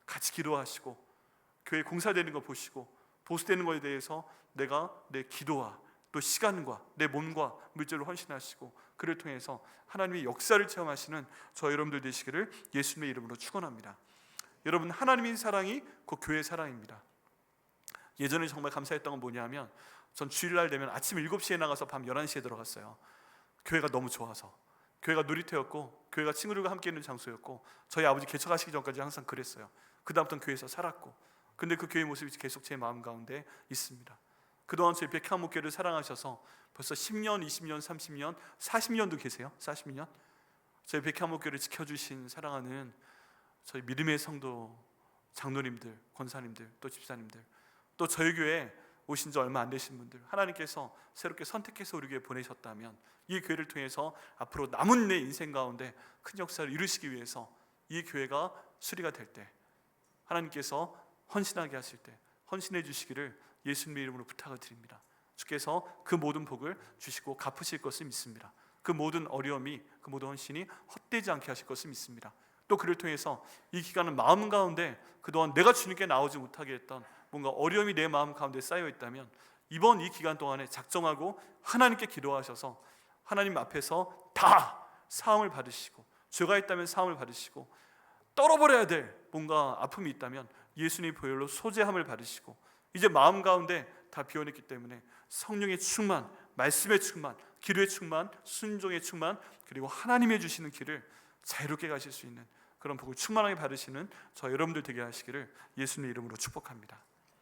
같이 기도하시고, 교회 공사되는 거 보시고, 보수되는 것에 대해서 내가 내 기도와 또 시간과 내 몸과 물질로 헌신하시고, 그를 통해서 하나님의 역사를 체험하시는 저 여러분들 되시기를 예수님의 이름으로 축원합니다. 여러분, 하나님의 사랑이 곧 교회의 사랑입니다. 예전에 정말 감사했던 건 뭐냐면, 전 주일날 되면 아침 7시에 나가서 밤 11시에 들어갔어요. 교회가 너무 좋아서. 교회가 놀이터였고, 교회가 친구들과 함께 있는 장소였고, 저희 아버지 개척하시기 전까지 항상 그랬어요. 그 다음부터는 교회에서 살았고, 근데 그 교회 모습이 계속 제 마음 가운데 있습니다. 그동안 저희 백향목교를 사랑하셔서 벌써 10년, 20년, 30년, 40년도 계세요. 40년. 저희 백향목교를 지켜주신 사랑하는 저희 믿음의 성도 장로님들, 권사님들, 또 집사님들, 또 저희 교회에 오신 지 얼마 안 되신 분들, 하나님께서 새롭게 선택해서 우리 교회에 보내셨다면 이 교회를 통해서 앞으로 남은 내 인생 가운데 큰 역사를 이루시기 위해서 이 교회가 수리가 될 때, 하나님께서 헌신하게 하실 때 헌신해 주시기를 예수님의 이름으로 부탁을 드립니다. 주께서 그 모든 복을 주시고 갚으실 것을 믿습니다. 그 모든 어려움이, 그 모든 헌신이 헛되지 않게 하실 것을 믿습니다. 또 그를 통해서 이 기간은 마음 가운데 그동안 내가 주님께 나오지 못하게 했던 뭔가 어려움이 내 마음 가운데 쌓여 있다면 이번 이 기간 동안에 작정하고 하나님께 기도하셔서 하나님 앞에서 다 사함을 받으시고, 죄가 있다면 사함을 받으시고, 떨어버려야 될 뭔가 아픔이 있다면 예수님 보혈로 소재함을 받으시고, 이제 마음 가운데 다 비워냈기 때문에 성령의 충만, 말씀의 충만, 기도의 충만, 순종의 충만, 그리고 하나님의 주시는 길을 자유롭게 가실 수 있는 그런 복을 충만하게 받으시는 저 여러분들 되게 하시기를 예수님의 이름으로 축복합니다.